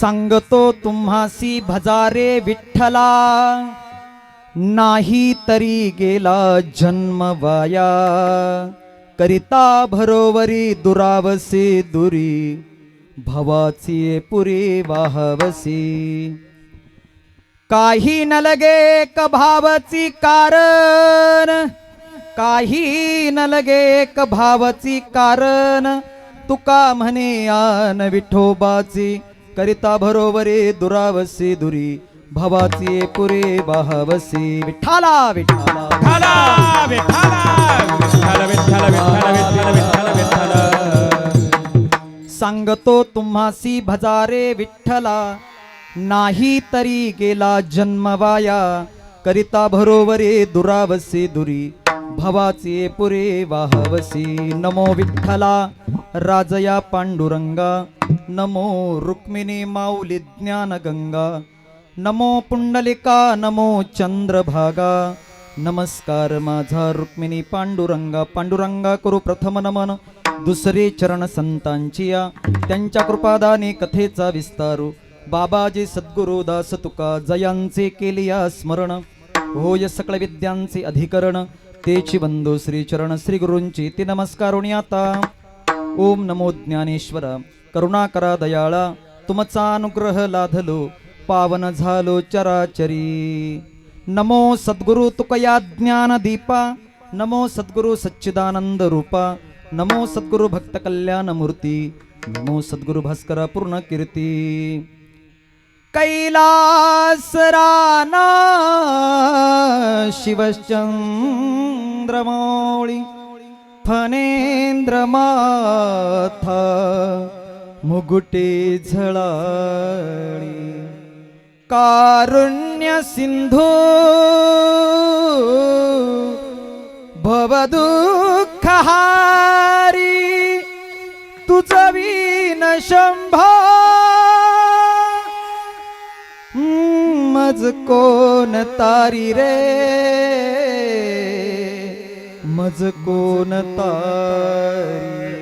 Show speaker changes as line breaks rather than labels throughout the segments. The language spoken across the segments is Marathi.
सांगतो तुम्हासी भजारे विठ्ठला, नाही तरी गेला जन्म वाया. करिता भरोवरी दुरावसे दुरी, भवाची पुरी वाहवसी. काही न लगे क भावची कारण, काही न लगे क भावची कारण. तुका म्हणे आन विठोबाची, करिता भरोवरे दुरावसी दुरी, भवाची पुरे वाहवसी. विठ्ठला विठ्ठला
विठ्ठला विठ्ठला विठ्ठल विठ्ठल विठ्ठल विठ्ठल विठ्ठल.
सांगतो तुम्हासी भजारे विठ्ठला, नाही तरी गेला जन्म वाया. करिता भरोवरे दुरावसी दुरी, भवाची पुरे वाहवसी. नमो विठ्ठला राजया पांडुरंगा, नमो रुक्मिणी माऊली ज्ञान गंगा. नमो पुंडलिका नमो चंद्रभागा, नमस्कार माझा रुक्मिणी पांडुरंगा. पांडुरंगा करू प्रथम नमन, दुसरे चरण संतांची या. त्यांच्या कृपादाने कथेचा विस्तारू, बाबाजी सद्गुरु दास तुका जयांचे केलिया स्मरण. होय सकळ विद्यांचे अधिकरण, तेची बंधू श्री चरण श्री गुरूंची ती नमस्कारुणी आता. ओम नमो ज्ञानेश्वर करुणाकरा दयाळा, तुमचा अनुग्रह लाधलो पावन झालो चराचरी. नमो सद्गुरु तुकया ज्ञान दीपा, नमो सद्गुरु सच्चिदानंद रूपा. नमो सद्गुरु भक्त कल्याण मूर्ती, नमो सद्गुरु भास्करा पूर्ण कीर्ती. कैलास राना शिवचंद्रमौळी, फणेंद्र माथा मुगुटे झळाळी. कारुण्य सिंधू भवदुःख हारी, तुझ विन शंभो मज कोण तारी रे, मज कोण तारी.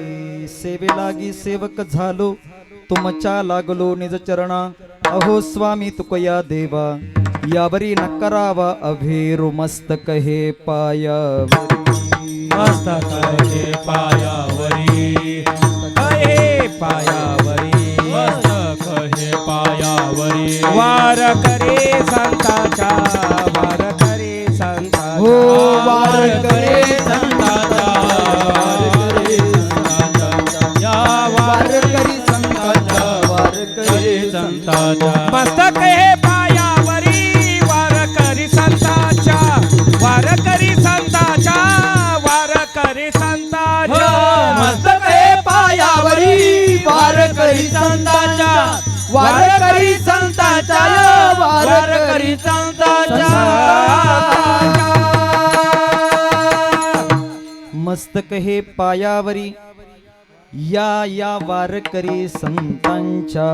सेवे लागी सेवक झालो, तुमच्या लागलो निज चरणा. अहो स्वामी तुकया देवा, यावरी न करावा अभेरू. मस्तक हे पायावरी,
मस्तक हे पायावरी, हे पायावरी, मस्तक हे पायावरी. वार करे संताचा, वार करे संताचा,
हो वार करे
संताचा, वार करे संताचा, या वार
करी संताचा, वार
करे संताचा. मस्तक हे पायावरी, वार करी संताचा, वार करी संताचा, वार करी संताचा.
मस्तक हे पायावरी, वार करी संताचा, वार करी संताचा, वार करी संताचा. मस्तक हे पायावरी, या वारकरी संतांच्या.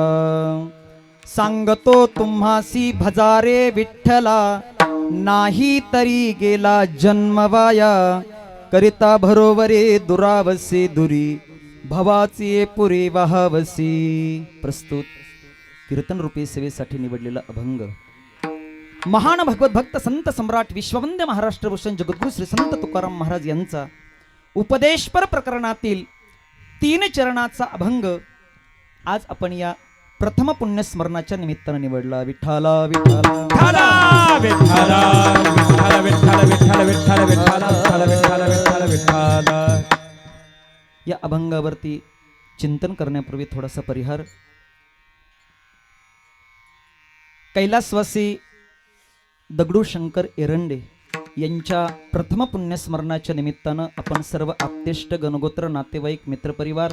सांगतो तुम्हासी भजारे विठ्ठला, नाही तरी गेला जन्म वाया. करिता भरोवरे दुरावसे दुरी, भवाची पुरी वाहवसी. प्रस्तुत कीर्तन रूपी सेवेसाठी निवडलेला अभंग. महान भगवत भक्त संत सम्राट विश्ववंद्य महाराष्ट्र भूषण जगद्गुरु श्री संत तुकाराम महाराज यांचा उपदेशपर प्रकरणातील 3 चरणाचा अभंग आज आपण या प्रथम पुण्यस्मरणाच्या निमित्ताने निवडला. विठ्ठला विठ्ठला
विठ्ठला विठ्ठला विठ्ठला विठ्ठला विठ्ठला विठ्ठला विठ्ठला विठ्ठला विठ्ठला.
या अभंगावरती चिंतन करण्यापूर्वी थोडासा परिहार. कैलासवासी दगडू शंकर एरंडे यांच्या प्रथम पुण्यस्मरणाच्या निमित्तानं आपण सर्व आप्तेष्ट गणगोत्र नातेवाईक मित्रपरिवार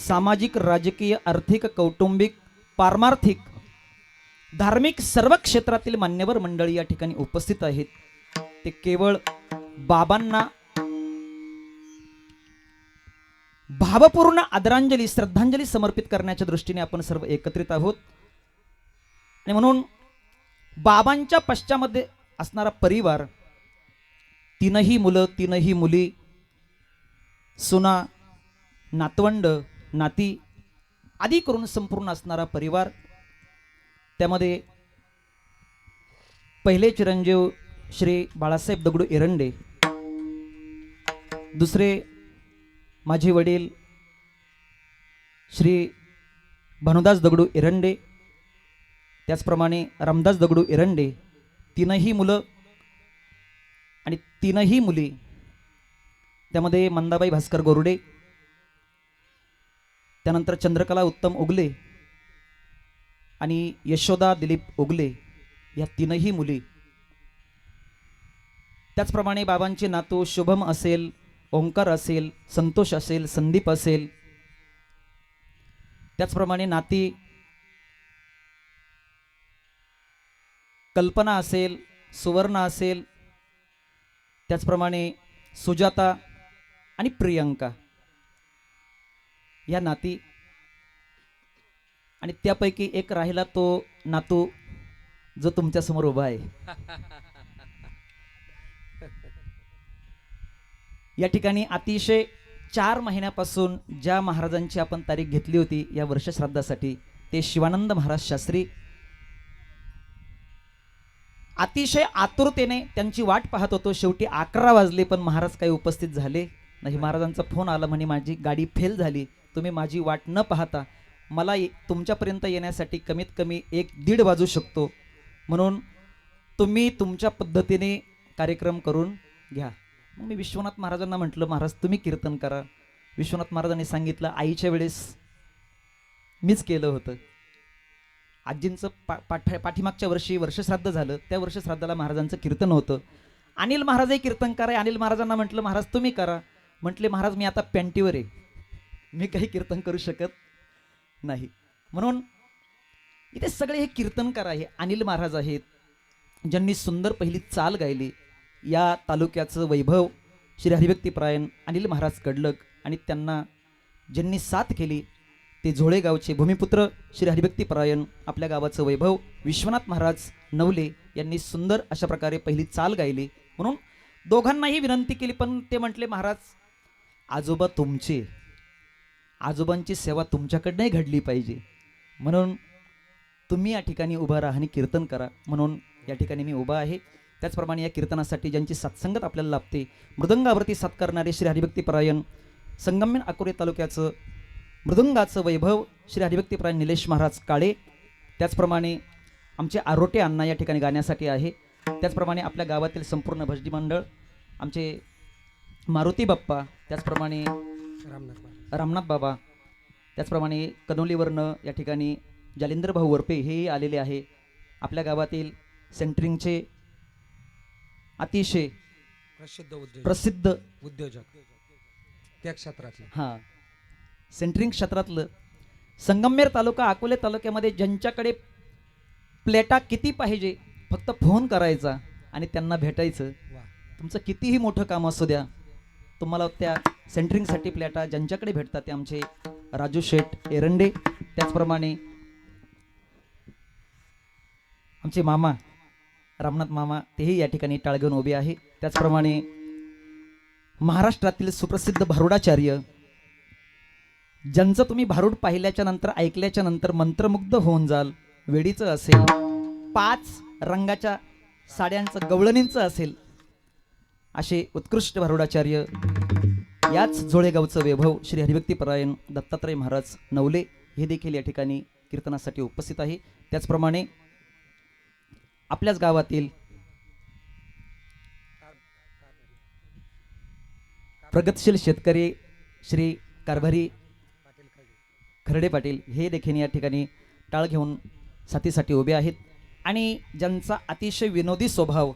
सामाजिक राजकीय आर्थिक कौटुंबिक पारमार्थिक धार्मिक सर्व क्षेत्रातील मान्यवर मंडळी या ठिकाणी उपस्थित आहेत. ते केवळ बाबांना भावपूर्ण आदरांजली श्रद्धांजली समर्पित करण्याच्या दृष्टीने आपण सर्व एकत्रित आहोत. आणि म्हणून बाबांच्या पश्चामध्ये असणारा परिवार, 3ही मुलं 3ही मुली, सुना, नातवंड, नाती आदी करून संपूर्ण असणारा परिवार त्यामध्ये पहिले चिरंजीव श्री बाळासाहेब दगडू एरंडे, दुसरे माझे वडील श्री भानुदास दगडू एरंडे, त्याचप्रमाणे रामदास दगडू एरंडे, तीनही मुलं आणि तीनही मुली, त्यामध्ये मंदाबाई भास्कर गोरडे, त्यानंतर चंद्रकला उत्तम उगले आणि यशोदा दिलीप उगले, या तीनही मुली. त्याचप्रमाणे बाबांचे नातू शुभम असेल, ओंकार असेल, संतोष असेल, संदीप असेल, त्याचप्रमाणे नाती कल्पना असेल, सुवर्णा असेल, त्याचप्रमाणे सुजाता आणि प्रियंका, या नाती. आणि त्यापैकी एक राहिला तो नातू जो तुमच्या समोर उभा आहे. या ठिकाणी अतिशय 4 महिन्यापासून ज्या महाराजांची आपण तारीख घेतली होती या वर्षश्राद्धासाठी, ते शिवानंद महाराज शास्त्री अतिशय आतुरतेने त्यांची वाट पाहत होतो. शेवटी 11 वाजले पण महाराज काही उपस्थित झाले नाही. महाराजांचा फोन आला, म्हणे माझी गाडी फेल झाली, तुम्ही माझी वाट न पाहता मला तुमच्यापर्यंत येण्यासाठी कमीत कमी 1-1.5 वाजू शकतो, म्हणून तुम्ही तुमच्या पद्धतीने कार्यक्रम करून घ्या. मग मी विश्वनाथ महाराजांना म्हटलं, महाराज तुम्ही कीर्तन करा. विश्वनाथ महाराजांनी सांगितलं, आईच्या वेळेस मीच केलं होतं. आजींचं पाठीमागच्या वर्षी वर्षश्राद्ध झालं, त्या वर्षश्राद्धाला महाराजांचं कीर्तन होतं. अनिल महाराजही कीर्तन करा. अनिल महाराजांना म्हटलं, महाराज तुम्ही करा. म्हटले, महाराज मी आता पॅन्टीवर आहे, मी काही कीर्तन करू शकत नाही. म्हणून इथे सगळे हे कीर्तनकार आहे. अनिल महाराज आहेत ज्यांनी सुंदर पहिली चाल गायली. या तालुक्याचं वैभव श्री हरिभक्तीपरायण अनिल महाराज कडलक आणि त्यांना ज्यांनी साथ केली ते झोळेगावचे भूमिपुत्र श्री हरिभक्तीपरायण, आपल्या गावाचं वैभव विश्वनाथ महाराज नवले यांनी सुंदर अशा प्रकारे पहिली चाल गायली. म्हणून दोघांनाही विनंती केली, पण ते म्हटले, महाराज आजोबा तुमचे, आजोबांची सेवा तुमच्याकडनंही घडली पाहिजे, म्हणून तुम्ही या ठिकाणी उभा राहा आणि कीर्तन करा. म्हणून या ठिकाणी मी उभा आहे. त्याचप्रमाणे या कीर्तनासाठी ज्यांची सत्संगत आपल्याला लाभते, मृदंगावरती साथ करणारे श्री हरिभक्तीपरायण संगमेन अकोले तालुक्याचं मृदंगाचं वैभव श्री हरिभक्तीपरायण निलेश महाराज काळे, त्याचप्रमाणे आमचे आरोटे अण्णा या ठिकाणी गाण्यासाठी आहे. त्याचप्रमाणे आपल्या गावातील संपूर्ण भजनी मंडळ, आमचे मारुती बाप्पा, त्याचप्रमाणे रामनाथ बाबा, त्याचप्रमाणे कनोलीवरनं या ठिकाणी जालिंदर भाऊ वरपे हेही आलेले आहे. आपल्या गावातील सेंटरिंगचे अतिशय प्रसिद्ध
उद्योजक त्या क्षेत्रातले,
हां, सेंटरिंग क्षेत्रातलं संगमनेर तालुका अकोले तालुक्यामध्ये ज्यांच्याकडे प्लेटा किती पाहिजे फक्त फोन करायचा आणि त्यांना भेटायचं. तुमचं कितीही मोठं काम असू द्या, तुम्हाला त्या सेंटरिंगसाठी प्लेटा ज्यांच्याकडे भेटतात ते आमचे राजू शेठ एरंडे, त्याचप्रमाणे आमचे मामा रामनाथ मामा, तेही या ठिकाणी टाळ घेऊन उभे आहे. त्याचप्रमाणे महाराष्ट्रातील सुप्रसिद्ध भारुडाचार्य, ज्यांचं तुम्ही भारूड पाहिल्याच्या नंतर ऐकल्याच्या नंतर मंत्रमुग्ध होऊन जाल. वेडीचं असेल, 5 रंगाच्या साड्यांचं गवळणींचं असेल, असे उत्कृष्ट भारुडाचार्य, याच जोळेगावचं वैभव श्री हरिभक्तीपरायण दत्तात्रय महाराज नवले हे देखील या ठिकाणी कीर्तनासाठी उपस्थित आहे. त्याचप्रमाणे आपल्याच गावातील प्रगतशील शेतकरी श्री कारभारी खर्डे पाटील हे देखील या ठिकाणी टाळ घेऊन साथीसाठी उभे आहेत. आणि ज्यांचा अतिशय विनोदी स्वभाव,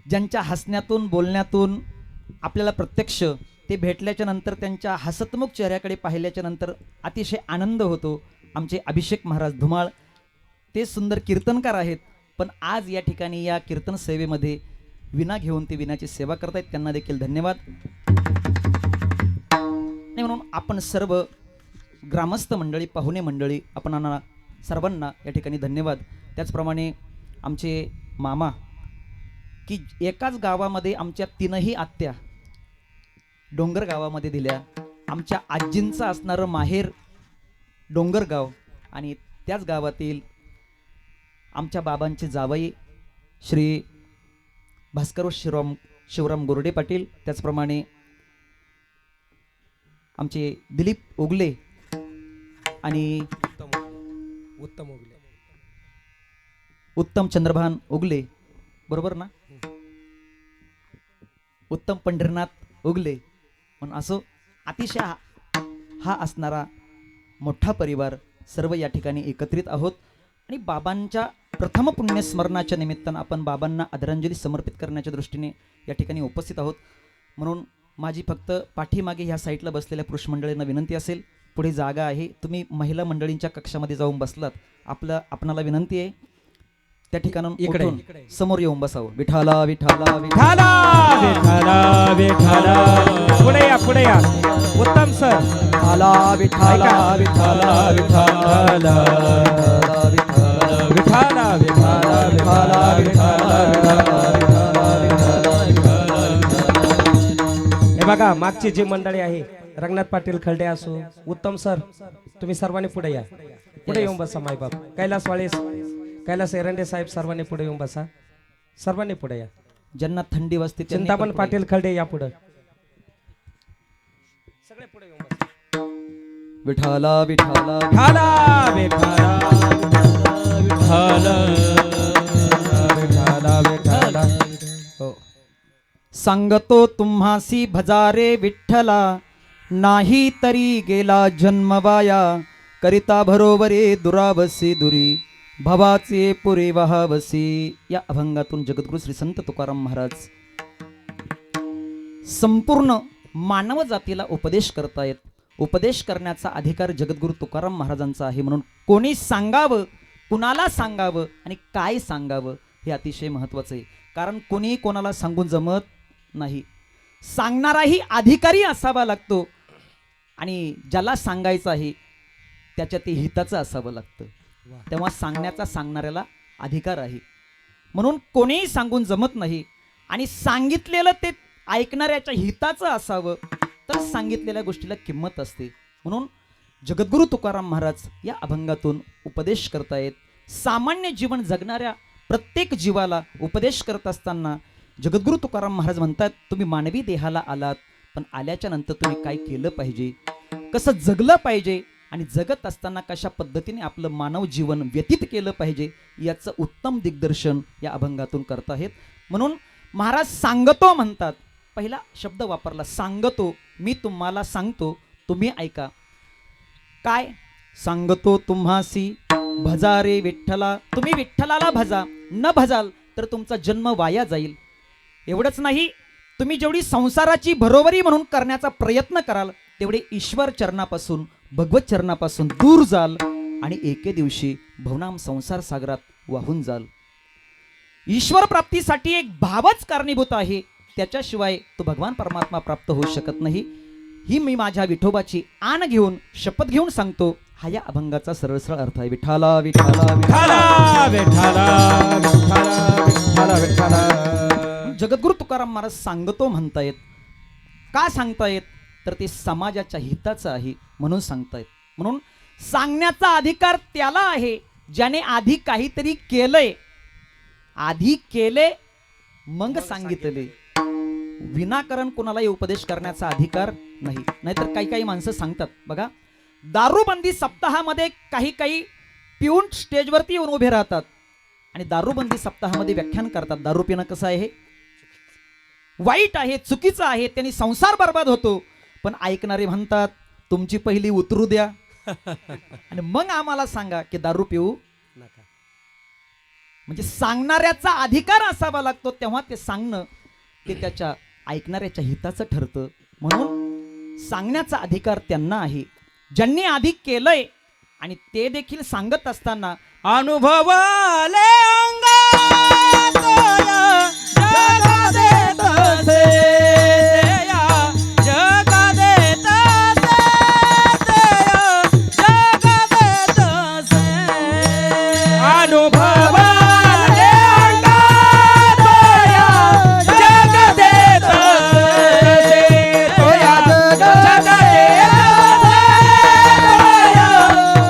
ज्यांच्या हसण्यातून बोलण्यातून आपल्याला प्रत्यक्ष ते भेटल्याच्या नंतर त्यांच्या हसतमुख चेहऱ्याकडे पाहिल्याच्या नंतर अतिशय आनंद होतो, आमचे अभिषेक महाराज धुमाळ, ते सुंदर कीर्तनकार आहेत. पण आज या ठिकाणी या कीर्तन सेवेमध्ये विना घेऊन ते विनाची सेवा करतायत, त्यांना देखील धन्यवाद. नाही म्हणून आपण सर्व ग्रामस्थ मंडळी, पाहुणे मंडळी, आपणांना सर्वांना या ठिकाणी धन्यवाद. त्याचप्रमाणे आमचे मामा, की एकाच गावामध्ये आमच्या 3ही आत्या डोंगर गावामध्ये दिल्या. आमच्या आजींचं असणारं माहेर डोंगरगाव आणि त्याच गावातील आमच्या बाबांचे जावई श्री भास्कर शिवराम गोरडे पाटील, त्याचप्रमाणे आमचे दिलीप ओगले आणि
उत्तम उगले.
उत्तम चंद्रभान ओगले, बरोबर ना, उत्तम पंढरीनाथ ओगले. पण असो अतिशय हा असणारा मोठा परिवार सर्व या ठिकाणी एकत्रित आहोत आणि बाबांच्या प्रथम पुण्यस्मरणाच्या निमित्तानं आपण बाबांना आदरांजली समर्पित करण्याच्या दृष्टीने या ठिकाणी उपस्थित आहोत. म्हणून माझी फक्त पाठीमागे ह्या साईडला बसलेल्या पुरुष मंडळींना विनंती असेल, पुढे जागा आहे, तुम्ही महिला मंडळींच्या कक्षामध्ये जाऊन बसलात, आपणाला विनंती आहे त्या ठिकाणून
इकडे.
उठून समोर येऊन बसावं. विठाला विठाला
विठाला विठाला विठाला. पुढे या, पुढे या. उत्तम सर.
विठाला विठाला
विठाला विठाला विठाला विठाला विठाला विठाला. हे बघा, मागची जी मंडळी आहे, रंगनाथ पाटील खर्डे असो, उत्तम सर, तुम्ही सर्वांनी पुढे या. पुढे येऊन बसा. मायबाप कैलास वाळे, कैलास एरंडे साहेब, सर्वांनी पुढे येऊन बसा. सर्वांनी पुढे या.
ज्यांना थंडी वाजते त्यांनी
चिंतामण
पण पुढे
पाटील खर्डे या पुढे. सगळे पुढे येऊन बसा.
विठाला विठाला
विठाला विठाला विठाला विठाला विठाला. हो.
सांगतो तुम्हासी भजारे विठ्ठला, नाही तरी गेला जन्मवाया, करिता भरोवरे दुरावसी दुरी, भवाचे पुरे वहावसी. या अभंगातून जगद्गुरु श्री संत तुकाराम महाराज संपूर्ण मानव जातीला उपदेश करतायत. उपदेश करण्याचा अधिकार जगद्गुरु तुकाराम महाराजांचा आहे. म्हणून कोणी सांगावं, कुणाला सांगावं आणि काय सांगावं हे अतिशय महत्त्वाचं आहे. कारण कोणी कोणाला सांगून जमत नाही. सांगणाराही अधिकारी असावा लागतो आणि ज्याला सांगायचं आहे त्याच्या ते हिताचं असावं लागतं. तेव्हा सांगण्याचा सांगणाऱ्याला अधिकार आहे. म्हणून कोणीही सांगून जमत नाही आणि सांगितलेलं ते ऐकणाऱ्याच्या हिताचं असावं तर सांगितलेल्या गोष्टीला किंमत असते. म्हणून जगद्गुरु तुकाराम महाराज या अभंगातून उपदेश करतायत. सामान्य जीवन जगणाऱ्या प्रत्येक जीवाला उपदेश करत असताना जगद्गुरु तुकाराम महाराज म्हणतात, तुम्ही मानवी देहाला आलात, पण आल्याच्या नंतर तुम्ही काय केलं पाहिजे, कसं जगलं पाहिजे आणि जगत असताना कशा पद्धतीने आपलं मानव जीवन व्यतीत केलं पाहिजे याचं उत्तम दिग्दर्शन या अभंगातून करत आहेत. म्हणून महाराज सांगतो म्हणतात. पहिला शब्द वापरला सांगतो. मी तुम्हाला सांगतो, तुम्ही ऐका. काय सांगतो तुम्हासी भजारे विठ्ठला, तुम्ही विठ्ठलाला भजा, न भजाल तर तुमचा जन्म वाया जाईल. एवढंच नाही, तुम्ही जेवढी संसाराची भरोवरी म्हणून करण्याचा प्रयत्न कराल तेवढे ईश्वर चरणापासून, भगवत चरणापासून दूर जाल आणि एके दिवशी भवनाम संसार सागरात वाहून जाल. ईश्वर प्राप्तीसाठी एक भावच कारणीभूत आहे, त्याच्याशिवाय तो भगवान परमात्मा प्राप्त होऊ शकत नाही. ही मी माझ्या विठोबाची आण घेऊन, शपथ घेऊन सांगतो. हा या अभंगाचा सरळ सरळ अर्थ आहे. विठाला विठाला
विठाला विठाला विठाला विठाला.
जगद्गुरु तुकाराम महाराज सांगतो म्हणतायत. का सांगतायत तर ते समाजाच्या हिताचं आहे म्हणून सांगतायत. म्हणून सांगण्याचा अधिकार त्याला आहे ज्याने आधी काहीतरी केलंय, आधी केले मग सांगितले. विनाकारण कोणालाही उपदेश करण्याचा अधिकार नाही. नाहीतर काही काही माणसं सांगतात बघा, दारूबंदी सप्ताहामध्ये काही काही पिऊन स्टेजवरती येऊन उभे राहतात आणि दारूबंदी सप्ताहामध्ये व्याख्यान करतात. दारू पिणं कसं आहे, वाईट आहे, चुकीचं आहे, त्यांनी संसार बर्बाद होतो. पण ऐकणारे म्हणतात तुमची पहिली उतरू द्या आणि मग आम्हाला सांगा की दारू पिऊ नका. म्हणजे सांगणाऱ्याचा अधिकार असावा लागतो, तेव्हा ते सांगणं ते त्याच्या ऐकणाऱ्याच्या हिताचं ठरतं. म्हणून सांगण्याचा अधिकार त्यांना आहे ज्यांनी आधी केलंय आणि ते देखील सांगत असताना
अनुभवाले अंगात जगा देत असे, या जगा देत असे, जगा देत असे. अनुभवाले अंगात जगा देत असे, तोया जगा देत असे,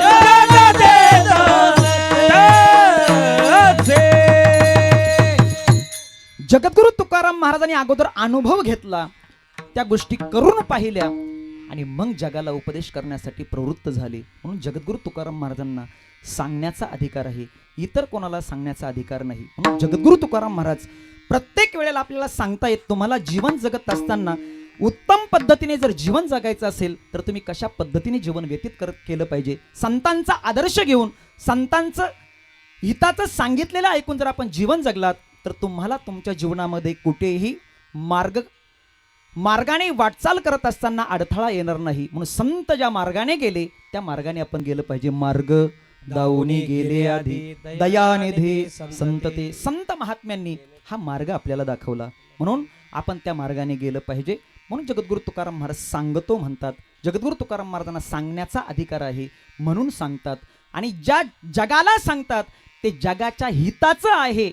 जगा देत असे.
तुकाराम महाराजांनी अगोदर अनुभव घेतला, त्या गोष्टी करून पाहिल्या आणि मग जगाला उपदेश करण्यासाठी प्रवृत्त झाले. म्हणून जगद्गुरु तुकाराम महाराजांना सांगण्याचा अधिकार आहे, इतर कोणाला सांगण्याचा अधिकार नाही. म्हणून जगद्गुरु तुकाराम महाराज प्रत्येक वेळेला आपल्याला सांगतायत, तुम्हाला जीवन जगत असताना उत्तम पद्धतीने जर जीवन जगायचं असेल तर तुम्ही कशा पद्धतीने जीवन व्यतीत केलं पाहिजे. संतांचा आदर्श घेऊन, संतांचं हिताचं सांगितलेलं ऐकून जर आपण जीवन जगलात तर तुम्हाला तुमच्या जीवनामध्ये कुठेही मार्गाने वाटचाल करत असताना अडथळा येणार नाही. म्हणून संत ज्या मार्गाने गेले त्या मार्गाने आपण गेलं पाहिजे. मार्ग दाऊनी गेले आधी दयानिधी संत ते. संत महात्म्यांनी हा मार्ग आपल्याला दाखवला, म्हणून आपण त्या मार्गाने गेलं पाहिजे. म्हणून जगद्गुरु तुकाराम महाराज सांगतो म्हणतात. जगद्गुरु तुकाराम महाराजांना सांगण्याचा अधिकार आहे म्हणून सांगतात, आणि ज्या जगाला सांगतात ते जगाच्या हिताचं आहे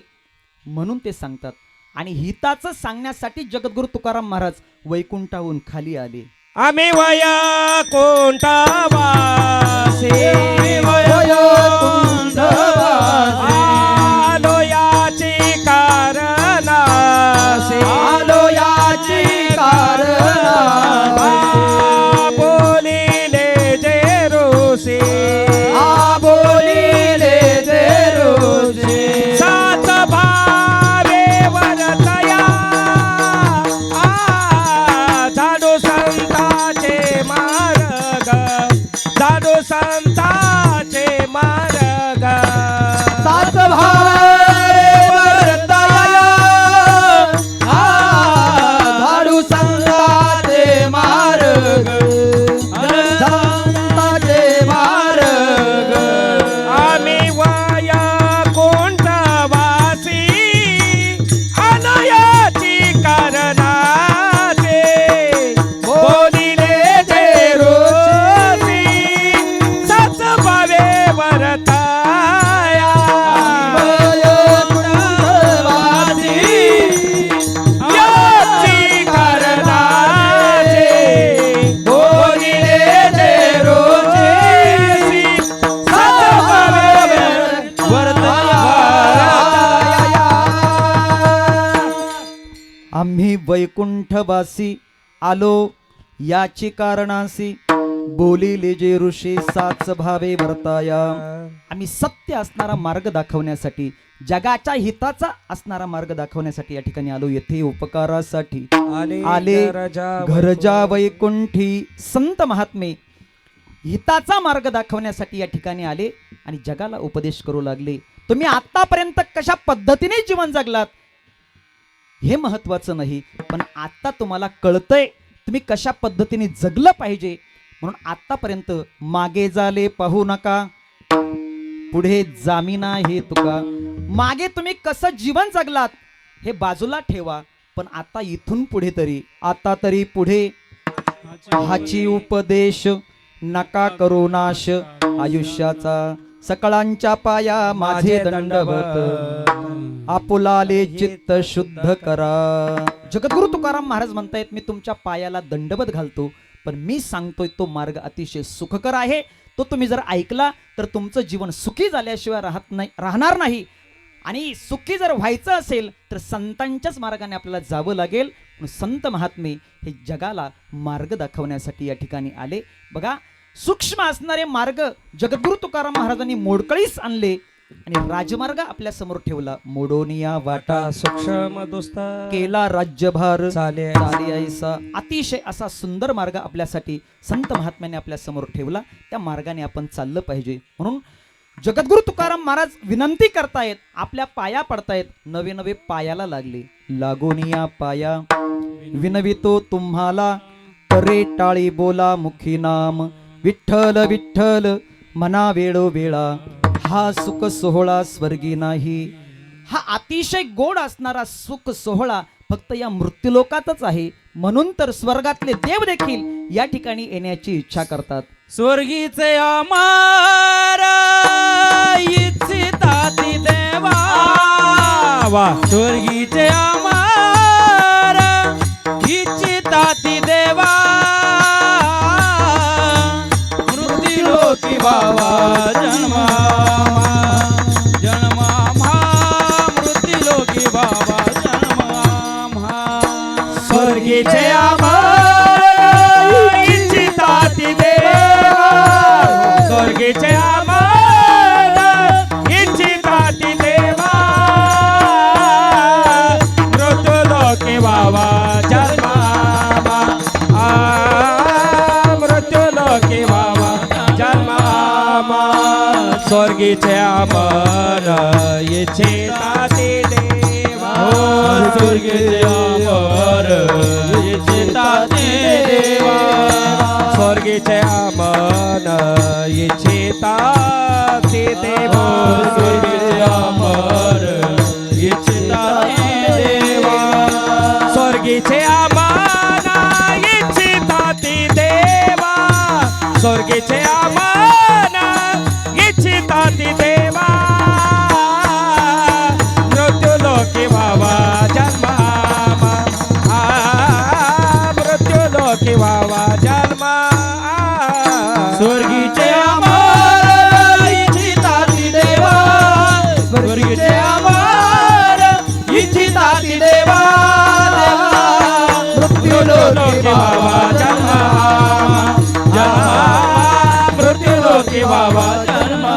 म्हणून ते सांगतात. आणि हिताचं सांगण्यासाठी जगद्गुरु तुकाराम महाराज वैकुंठाहून खाली आले.
आम्ही वया कोंठावासे आलो याची कारणासे,
आलो याची
बोलिले जे रोसे,
बोलिले जे रोसे.
सात भावे वरतया झाडो संताचे मार्ग, झाडो संताचे मार्ग.
सात भावे वरतया झाडू संताचे मार्ग, संताचे मार्ग.
आम्ही वाया कोंठावासी अनयाची कारणाचे, बोलिले जे रोसी सच भावे वरताया. याची कारणाचे, बोलिले जे रोसी सच भावे
आम्ही वैकुंठवासी आलो याची कारणासी, बोलिले जे ऋषी साच भावे वर्ताया. आम्ही सत्य असणारा मार्ग दाखवण्यासाठी, जगाच्या हिताचा असणारा मार्ग दाखवण्यासाठी या ठिकाणी आलो. येथे उपकारासाठी आले घरजा वैकुंठी. संत महात्मे हिताचा मार्ग दाखवण्यासाठी या ठिकाणी आले आणि जगाला उपदेश करू लागले. तुम्ही आतापर्यंत कशा पद्धतीने जीवन जगलात हे महत्वाचं नाही, पण आता तुम्हाला कळतंय तुम्ही कशा पद्धतीने जगलं पाहिजे. म्हणून आतापर्यंत मागे झाले पाहू नका, पुढे जामिना हे तुका. मागे तुम्ही कसं जीवन जगलात हे बाजूला ठेवा, पण आता इथून पुढे तरी, आता तरी पुढे हाची उपदेश नका करू नाश आयुष्याचा. सकळांच्या पाया माझे दंडवत, आपुलाले चित्त शुद्ध करा. जगद्गुरु तुकाराम महाराज म्हणतायत, मी तुमच्या पायाला दंडवत घालतो, पण मी सांगतोय तो मार्ग अतिशय सुखकर आहे. तो तुम्ही जर ऐकला तर तुमचं जीवन सुखी झाल्याशिवाय राहणार नाही. आणि सुखी जर व्हायचं असेल तर संतांच्याच मार्गाने आपल्याला जावं लागेल. संत महात्मे हे जगाला मार्ग दाखवण्यासाठी या ठिकाणी आले. बघा, सूक्ष्म असणारे मार्ग जगद्गुरु तुकाराम महाराजांनी मोडकळीस आणले आणि राजमार्ग आपल्या समोर ठेवला. मोडोनिया वाटा
सूक्ष्म दोस्त
केला राज्यभार
चाले
ऐसा. अतिशय असा सुंदर मार्ग आपल्यासाठी संत महात्म्याने आपल्या समोर ठेवला. त्या मार्गाने आपण चाललं पाहिजे. म्हणून जगद्गुरु तुकाराम महाराज विनंती करतायत, आपल्या पाया पडतायत. नवे नवे पायाला लागले. लागोनिया पाया विनवितो तुम्हाला, करे टाळी बोला मुखी नाम. विठ्ठल विठ्ठल मना वेळो वेळा, हा सुख सोहळा स्वर्गी नाही. हा अतिशय गोड असणारा सुख सोहळा फक्त या मृत्यूलोकातच आहे. म्हणून तर स्वर्गातले देव देखील या ठिकाणी येण्याची इच्छा करतात.
स्वर्गीचे अमार इच्छिताती देवा, स्वर्गीचे अमार इच्छिताती देवा. मृत्यूलोकी बाबा जन्मा जन्मा, मृत्यूलोकी बाबा जन्मा.
स्वर्गीचे अमर इच्छिता ती देवा स्वर्गीचे अमर इच्छिता ती देवा मृत्यू लोके वावा जन्मावा मृत्यू लोके वावा जन्मावा स्वर्गीचे अमर इच्छिता ती देवा
स्वर्गीचे अमर इच्छिता ते देवा
स्वर्गीचे अमर इच्छिता ते देवा
स्वर्गीचे अमर इच्छिता ते देवा
स्वर्गीचे अमर इच्छिता ते देवा स्वर्गीचे अमर इच्छिता ते देवा मृत्यू लोके व्हावा जन्मावा मृत्यू लोके व्हावा जन्मा
स्वर्गीचे अमर इच्छिता ती देवा स्वर्गीचे अमर इच्छिता ती देवा मृत्यू लोके व्हावा जन्मा मृत्यू लोके व्हावा जन्मा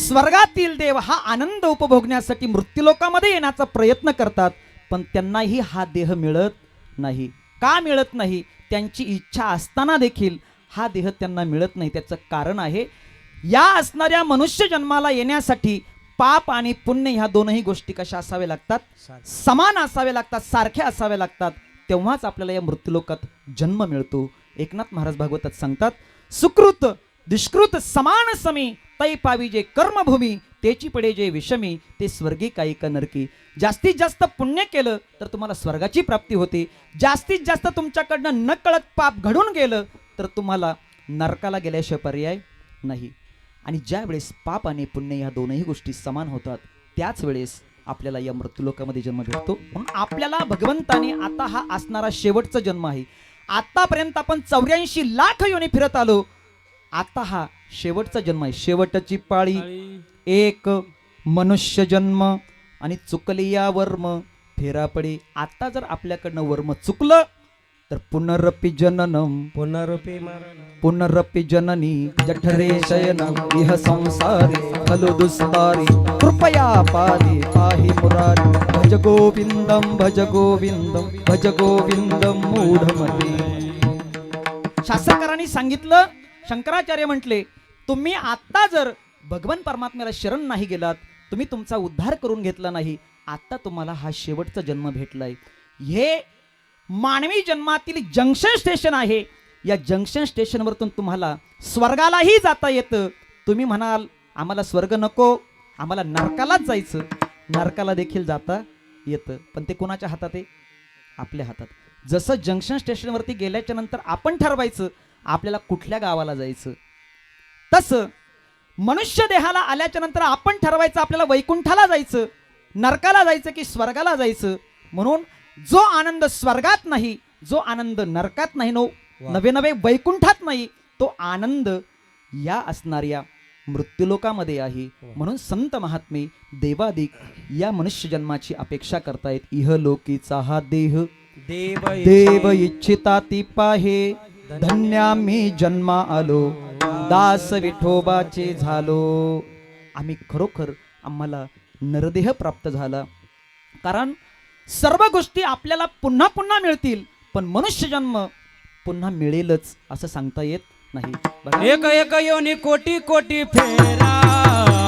स्वर्गातील देव हा आनंद उपभोगण्यासाठी मृत्यूलोकामध्ये येण्याचा प्रयत्न करतात, पण त्यांनाही हा देह मिळत नाही. का मिळत नाही? त्यांची इच्छा असताना देखील हा देह त्यांना मिळत नाही. त्याचं कारण आहे, या असणाऱ्या मनुष्य जन्माला येण्यासाठी पाप आणि पुण्य ह्या दोनही गोष्टी कशा असाव्या लागतात? समान असाव्या लागतात, सारख्या असाव्या लागतात. तेव्हाच आपल्याला या मृत्यूलोकात जन्म मिळतो. एकनाथ महाराज भागवतात सांगतात, सुकृत दुष्कृत समान समी तै पावी जे कर्मभूमी तेची पडे जे विषमी ते स्वर्गी कायिका नरकी. जास्तीत जास्त पुण्य केलं तर तुम्हाला स्वर्गाची प्राप्ती होते. जास्तीत जास्त तुमच्याकडनं न कळत पाप घडून गेलं तर तुम्हाला नरकाला गेल्याशिवाय पर्याय नाही. आणि ज्या वेळेस पाप आणि पुण्य या दोनही गोष्टी समान होतात त्याच वेळेस आपल्याला या मृत्यूलोकामध्ये जन्म भेटतो. म्हणून आपल्याला भगवंताने आता हा असणारा शेवटचा जन्म आहे. आतापर्यंत आपण 84 लाख योनी फिरत आलो. आता हा शेवटचा जन्म आहे. शेवटची पाळी एक मनुष्य जन्म आणि चुकली या वर्म फेरा पडे. आता जर आपल्याकडनं वर्म चुकलं तर पुनरपि जननम
पुनरुपी मरण
पुनरपि जननी जठरे शयनम इह संसारी खलु दुस्तारी कृपया पादे पाहि मुरारी भज गोविंदम भज गोविंदम भज गोविंदम मूढमते. शास्त्रकारांनी सांगितलं, शंकराचार्य म्हटले, तुम्ही आता जर भगवान परमात्म्याला शरण नाही गेलात, तुम्ही तुमचा उद्धार करून घेतला नाही, आता तुम्हाला हा शेवटचा जन्म भेटलाय. हे मानवी जन्मातील जंक्शन स्टेशन आहे. या जंक्शन स्टेशनवरतून तुम्हाला स्वर्गालाही जाता येतं. तुम्ही म्हणाल आम्हाला स्वर्ग नको, आम्हाला नरकालाच जायचं. नरकाला देखील जाता येतं, पण ते कोणाच्या हातात आहे? आपल्या हातात. जसं जंक्शन स्टेशनवरती गेल्याच्या नंतर आपण ठरवायचं आपल्याला कुठल्या गावाला जायचं, तसं मनुष्य देहाला आल्याच्या नंतर आपण ठरवायचं आपल्याला वैकुंठाला जायचं, नरकाला जायचं की स्वर्गाला जायचं. म्हणून जो आनंद स्वर्गात नाही, जो आनंद नरकात नाही, नवे नवे वैकुंठात नाही, तो आनंद या असणाऱ्या मृत्यूलोकामध्ये आहे. म्हणून संत महात्मे देवादिक या मनुष्य जन्माची अपेक्षा करतायत. इहलोकीचा हा देह देव इच्छिता ती पाहे, धन्या मी जन्मा आलो, दास विठोबाचे झालो. आम्ही खरोखर आम्हाला नरदेह प्राप्त झाला. कारण सर्व गोष्टी आपल्याला पुन्हा पुन्हा मिळतील, पण मनुष्य जन्म पुन्हा मिळेलच असं सांगता येत नाही. बघा,
एक एक योनी कोटी कोटी फेरा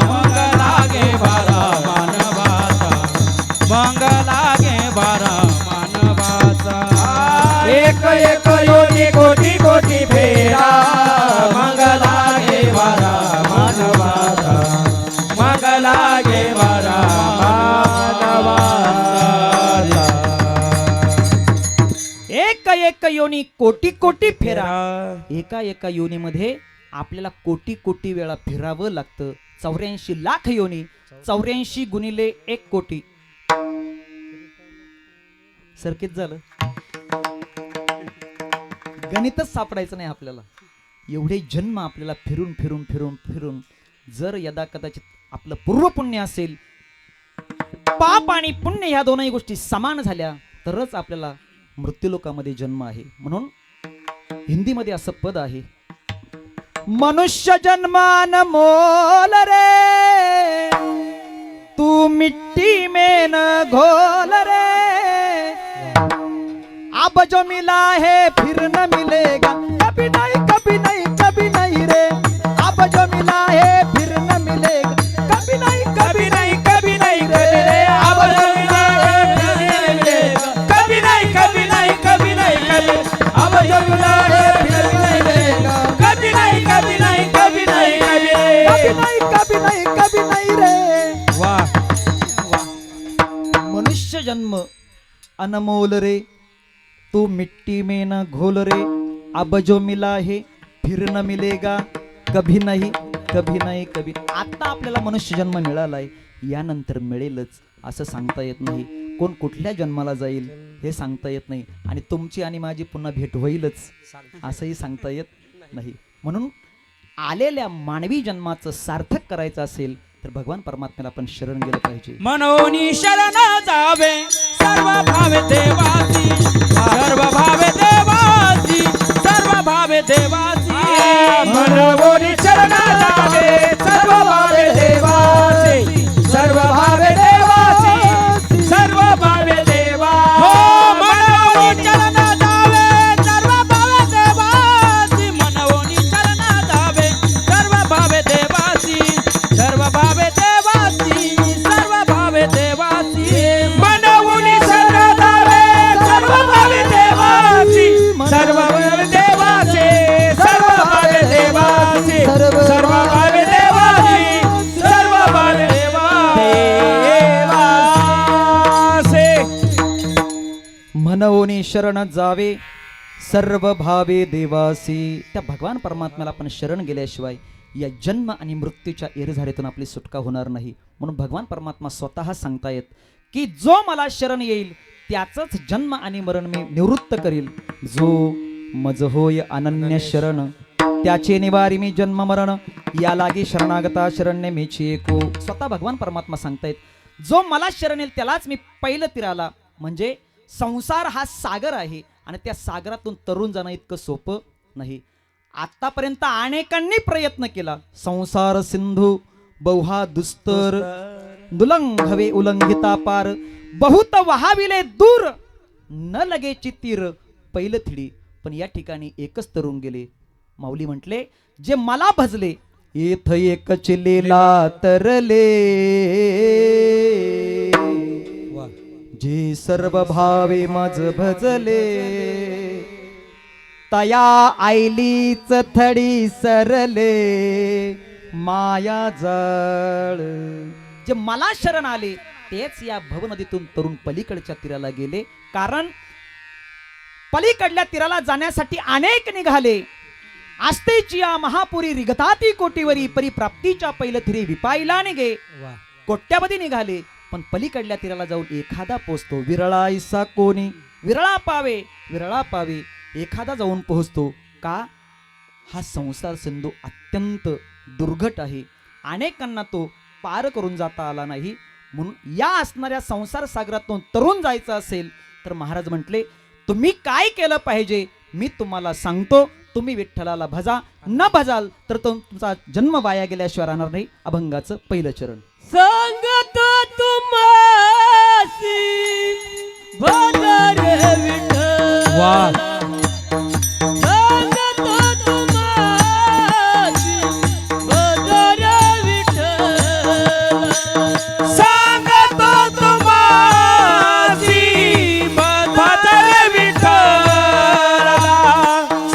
मग लागे बारा मानवाचा मग लागे बारा मानवाचा एक एक योनी कोटी कोटी फेरा मग लागे बारा मानवाचा मग लागे बारा मानवाचा.
एक एक योनी कोटी कोटी फेरा. एका एका योनीमध्ये आपल्याला कोटी कोटी वेळा फिरावं लागतं. 84 लाख योनी, 84 गुणिले 1 कोटी, सरकीत झालं. गणितच सापडायचं नाही आपल्याला. एवढे जन्म आपल्याला फिरून फिरून फिरून फिरून जर यदा कदाचित आपलं पूर्वपुण्य असेल पाप आणि पुण्य ह्या दोनही गोष्टी समान झाल्या तरच आपल्याला मृत्यूलोकामध्ये जन्म आहे. म्हणून हिंदीमध्ये असं पद आहे, मनुष्य जन्मान मोल रे तू मिट्टी में न घोल रे, अब जो मिला है फिर न मिलेगा कभी नहीं कभी नहीं कभी नहीं रे, अब जो मिला है फिर न मिलेगा कभी नहीं कभी नहीं कभी नहीं रे, अब जो मिला है फिर न मिलेगा
कभी नहीं कभी नहीं कभी नहीं कभी अब जो मिला है फिर नहीं मिलेगा कभी नहीं कभी नहीं कभी नहीं
कभी नहीं कभी नहीं रे.
वाह
मनुष्य जन्म अनमोल रे तू मिट्टी में न घोल रे, अब जो मिला है फिर न मिलेगा कभी नाही कभी नाही कभी. आता आपल्याला मनुष्य जन्म मिळालाय, यानंतर मिळेलच असं सांगता येत नाही. कोण कुठल्या जन्माला जाईल हे सांगता येत नाही, आणि तुमची आणि माझी पुन्हा भेट होईलच असंही सांगता येत नाही. म्हणून आलेल्या मानवी जन्माचं सार्थक करायचं असेल तर भगवान परमात्म्याला आपण शरण गेलं पाहिजे.
मनोनी शरण जावे सर्व भावे देवासी, सर्व भावे देवासी, सर्व भावे देवासी. मनोनी शरण जावे सर्व भावे देवासी, सर्व भावे देवासी, सर्व भावे देवा. हो मनोनी शरण जावे सर्व भावे देवासी, मनोनी शरण जावे सर्व भावे देवासी, सर्व भावे देवासी, सर्व भावे देवासी. मनोनी शरण जावे सर्व भावे देवासी, सर्व भावे देवासी, सर्व भावे देवासी, सर्व भावे देवासी, सर्व भावे देवासी.
म्हणवनी शरण जावे सर्व भावे देवासी. त्या भगवान परमात्म्याला आपण शरण गेल्याशिवाय या जन्म आणि मृत्यूच्या एरझारीतून आपली सुटका होणार नाही. म्हणून भगवान परमात्मा स्वतः सांगतायत की जो मला शरण येईल त्याचंच जन्म आणि मरण मी निवृत्त करील. जो मज होय अनन्य शरण त्याचे निवारी मी जन्म मरण, या लागी शरणागता शरण्य मेची एको. स्वतः भगवान परमात्मा सांगतायत जो मला शरण येईल त्यालाच मी पहिलं तीराला, म्हणजे संसार हा सागर आहे आणि त्या सागरातून तरुण जाणं इतकं सोपं नाही. आतापर्यंत अनेकांनी प्रयत्न केला, संसार सिंधू बहुहा दुस्तर दुलंघवे उल्लंघिता पार, बहुत वहाविले दूर न लगेची तीर पहिलं थिडी. पण या ठिकाणी एकच तरुण गेले. माऊली म्हटले जे मला भजले येथ एक चिलेला तरले, जे सर्व भावे मज भजले, तया आईलीच थडी सरले माया जळ. जे मला शरण आले तेच या भवनदीतून तरुण पलीकडच्या तीराला गेले. कारण पलीकडल्या तीराला जाण्यासाठी अनेक निघाले. आस्तेची या महापुरी रिगताती कोटीवरी परिप्राप्तीच्या पहिलं थिरी विपाईला निघे. कोट्यावधी निघाले पण पलीकडल्या तीराला जाऊन एखादा पोचतो. विरळाईसा कोणी विरळा पावे, विरळा पावे एखादा जाऊन पोहोचतो. का? हा संसार सिंधू अत्यंत दुर्घट आहे, अनेकांना तो पार करून जाता आला नाही. म्हणून या असणाऱ्या संसार सागरातून तरुण जायचं असेल तर महाराज म्हटले तुम्ही काय केलं पाहिजे मी तुम्हाला सांगतो. तुम्ही विठ्ठलाला भजा, न भजाल तर तुमचा जन्म वाया गेल्याशिवाय राहणार नाही. अभंगाचं पहिलं चरण.
सांगतो तुम्हासी भजर विठ्ठल.
वाह
सांगतो तुम्हासी भजर विठ्ठल. सांगतो तुम्हासी भजर विठ्ठल.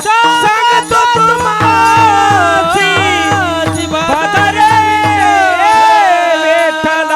सांगतो तुम्हासी भजर विठ्ठल.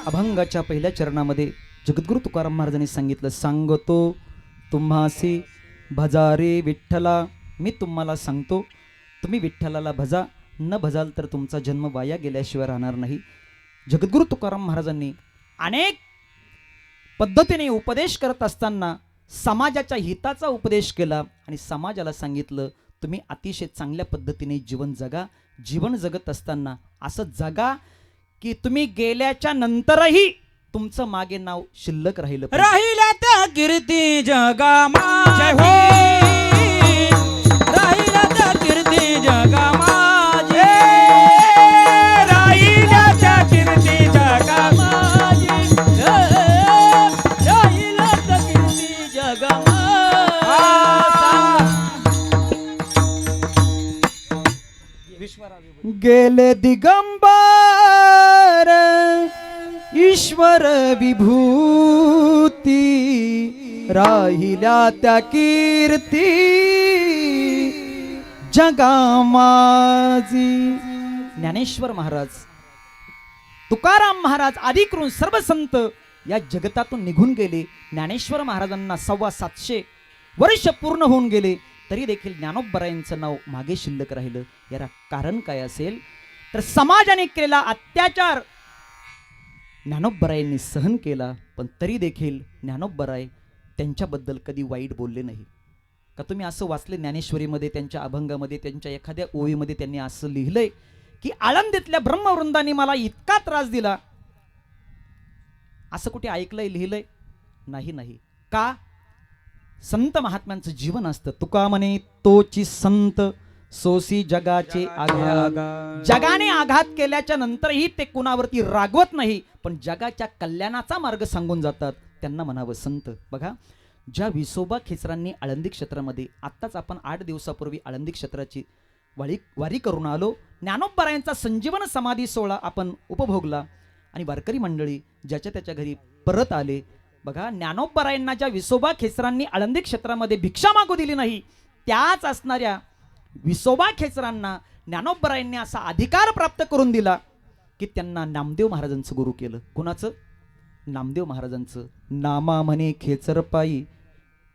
अभंगाच्या पहिल्या चरणामध्ये जगद्गुरु तुकाराम महाराजांनी सांगितलं, सांगतो तुम्हासी भजारे विठ्ठला. मी तुम्हाला सांगतो, तुम्ही विठ्ठलाला भजा, न भजाल तर तुमचा जन्म वाया गेल्याशिवाय राहणार नाही. जगद्गुरु तुकाराम महाराजांनी अनेक पद्धतीने उपदेश करत असताना समाजाच्या हिताचा उपदेश केला आणि समाजाला सांगितलं, तुम्ही अतिशय चांगल्या पद्धतीने जीवन जगा. जीवन जगत असताना असं जगा की तुम्ही गेल्याच्या नंतरही तुमचं मागे नाव शिल्लक राहिलं पाहिजे.
राहिल्या त्या कीर्ती जगामा
जय हो.
राहिल्या त्या कीर्ती जगामा राहिल्या त्या कीर्ती जगामा राहिल्या त्या कीर्ती जगामा.
गेले दिगंबर ईश्वर विभूती, राहिल्या त्या कीर्ती जगामाजी. ज्ञानेश्वर महाराज, तुकाराम महाराज आदी करून सर्व संत या जगतातून निघून गेले. ज्ञानेश्वर महाराजांना 750 वर्ष पूर्ण होऊन गेले, तरी देखील ज्ञानोबरायांचं नाव मागे शिल्लक राहिलं. याला कारण काय असेल तर समाजाने केलेला अत्याचार ज्ञानोबरायांनी सहन केला, पण तरी देखील ज्ञानोबराय त्यांच्याबद्दल कधी वाईट बोलले नाही. का तुम्ही असं वाचले ज्ञानेश्वरीमध्ये, त्यांच्या अभंगामध्ये, त्यांच्या एखाद्या ओळीमध्ये त्यांनी असं लिहिलंय की आळंदीतल्या ब्रह्मवृंदाने मला इतका त्रास दिला, असं कुठे ऐकलंय, लिहिलंय? नाही. नाही का? संत महात्म्यांचं जीवन असतं. तुका म्हणे तोची संत सोसी जगाचे आघात. जगाने आघात केल्याच्या नंतरही ते कुणावरती रागवत नाही, पण जगाच्या कल्याणाचा मार्ग सांगून जातात, त्यांना म्हणावं संत. बघा, ज्या विसोबा खेचरांनी आळंदी क्षेत्रामध्ये, आत्ताच आपण 8 दिवसापूर्वी आळंदी क्षेत्राची वारी करून आलो. ज्ञानोबरायांचा संजीवन समाधी सोहळा आपण उपभोगला आणि वारकरी मंडळी ज्याच्या त्याच्या घरी परत आले. बघा, ज्ञानोबरायांना ज्या विसोबा खेचरांनी आळंदी क्षेत्रामध्ये भिक्षा मागू दिली नाही, त्याच असणाऱ्या विसोबा खेचरांना ज्ञानोबरायांनी असा अधिकार प्राप्त करून दिला की त्यांना नामदेव महाराजांचं गुरु केलं. कुणाचं? नामदेव महाराजांचं. नामा म्हणे खेचर पायी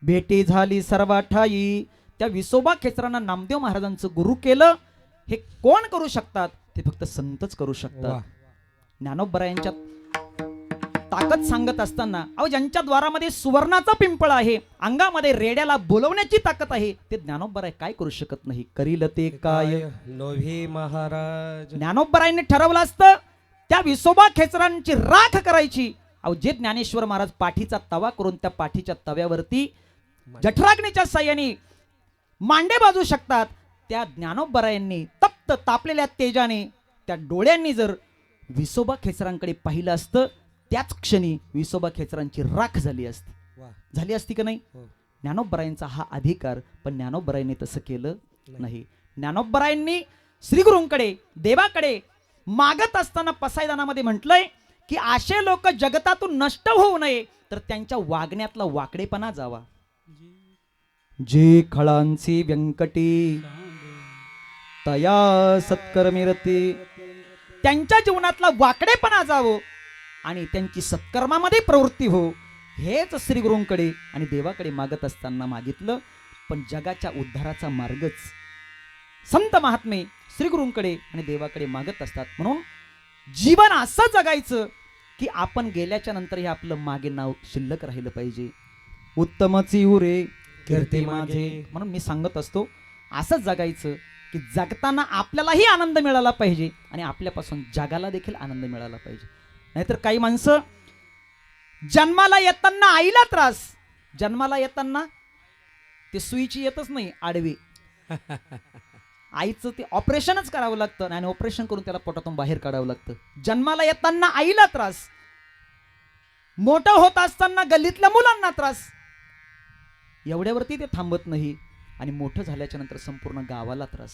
भेटी झाली सर्वा ठाई. त्या विसोबा खेचरांना नामदेव महाराजांचं गुरु केलं. हे कोण करू शकतात? ते फक्त संतच करू शकतात. ज्ञानोबरायांच्या ताकद सांगत असताना, अहो ज्यांच्या द्वारामध्ये सुवर्णाचा पिंपळ आहे, अंगामध्ये रेड्याला बोलवण्याची ताकद आहे, ते ज्ञानोबराय काय करू शकत नाही? करील ते काय
नोव्हे महाराज.
ज्ञानोबरायांनी ठरवलं असतं त्या विसोबा खेचरांची राख करायची. अहो जे ज्ञानेश्वर महाराज पाठीचा तवा करून त्या पाठीच्या तव्यावरती जठराग्नीच्या साह्याने मांडे बाजू शकतात, त्या ज्ञानोबरायांनी तप्त तापलेल्या तेजाने त्या डोळ्यांनी जर विसोबा खेचरांकडे पाहिलं असतं, त्याच क्षणी विसोबा खेचरांची राख झाली असती. झाली असती का नाही? ज्ञानोबरायांचा हा अधिकार, पण ज्ञानोबरायांनी तसं केलं नाही. ज्ञानोबरायांनी श्रीगुरूंकडे, देवाकडे मागत असताना पसायदानामध्ये म्हटलंय की असे लोक जगतातून नष्ट होऊ नये, तर त्यांच्या वागण्यातला वाकडेपणा जावा. जे खळांची व्यंकटी तया सत्कर्मिरती. त्यांच्या जीवनातला वाकडेपणा जावो आणि त्यांची सत्कर्मामध्ये प्रवृत्ती हो, हेच श्रीगुरूंकडे आणि देवाकडे मागत असताना मागितलं. पण जगाच्या उद्धाराचा मार्गच संत महात्मे श्रीगुरूंकडे आणि देवाकडे मागत असतात. म्हणून जीवन असं जगायचं की आपण गेल्याच्या नंतर हे आपलं मागे नाव शिल्लक राहिलं पाहिजे. उत्तमची उरे कीर्ती माझे. म्हणून मी सांगत असतो, असंच जगायचं की जगताना आपल्यालाही आनंद मिळाला पाहिजे आणि आपल्यापासून जगाला देखील आनंद मिळाला पाहिजे. नाहीतर काही माणसं जन्माला येताना आईला त्रास, जन्माला येताना ते सुईची येतच नाही, आडवी आईचं ते ऑपरेशनच करावं लागतं आणि ऑपरेशन करून त्याला पोटातून बाहेर काढावं लागतं. जन्माला येताना आईला त्रास, मोठं होत असताना गल्लीतल्या मुलांना त्रास. एवढ्यावरती ते थांबत नाही आणि मोठं झाल्याच्या नंतर संपूर्ण गावाला त्रास.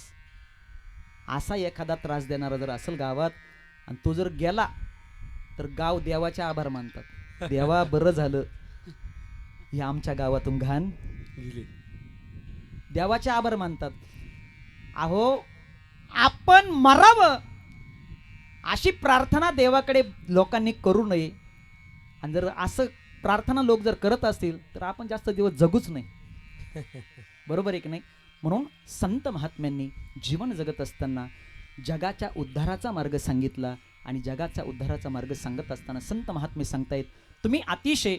असा एखादा त्रास देणारा जर असेल गावात आणि तो जर गेला तर गाव देवाचे आभार मानतात. देवा बरं झालं हे आमच्या गावातून घाण गेली, देवाचे आभार मानतात. अहो आपण मरावं, अशी प्रार्थना देवाकडे लोकांनी करू नये. आणि जर असं प्रार्थना लोक जर करत असतील तर आपण जास्त दिवस जगूच नाही. बरोबर आहे की नाही? म्हणून संत महात्म्यांनी जीवन जगत असताना जगाच्या उद्धाराचा मार्ग सांगितला. आणि जगाच्या उद्धाराचा मार्ग सांगत असताना संत महात्मे सांगतायत तुम्ही अतिशय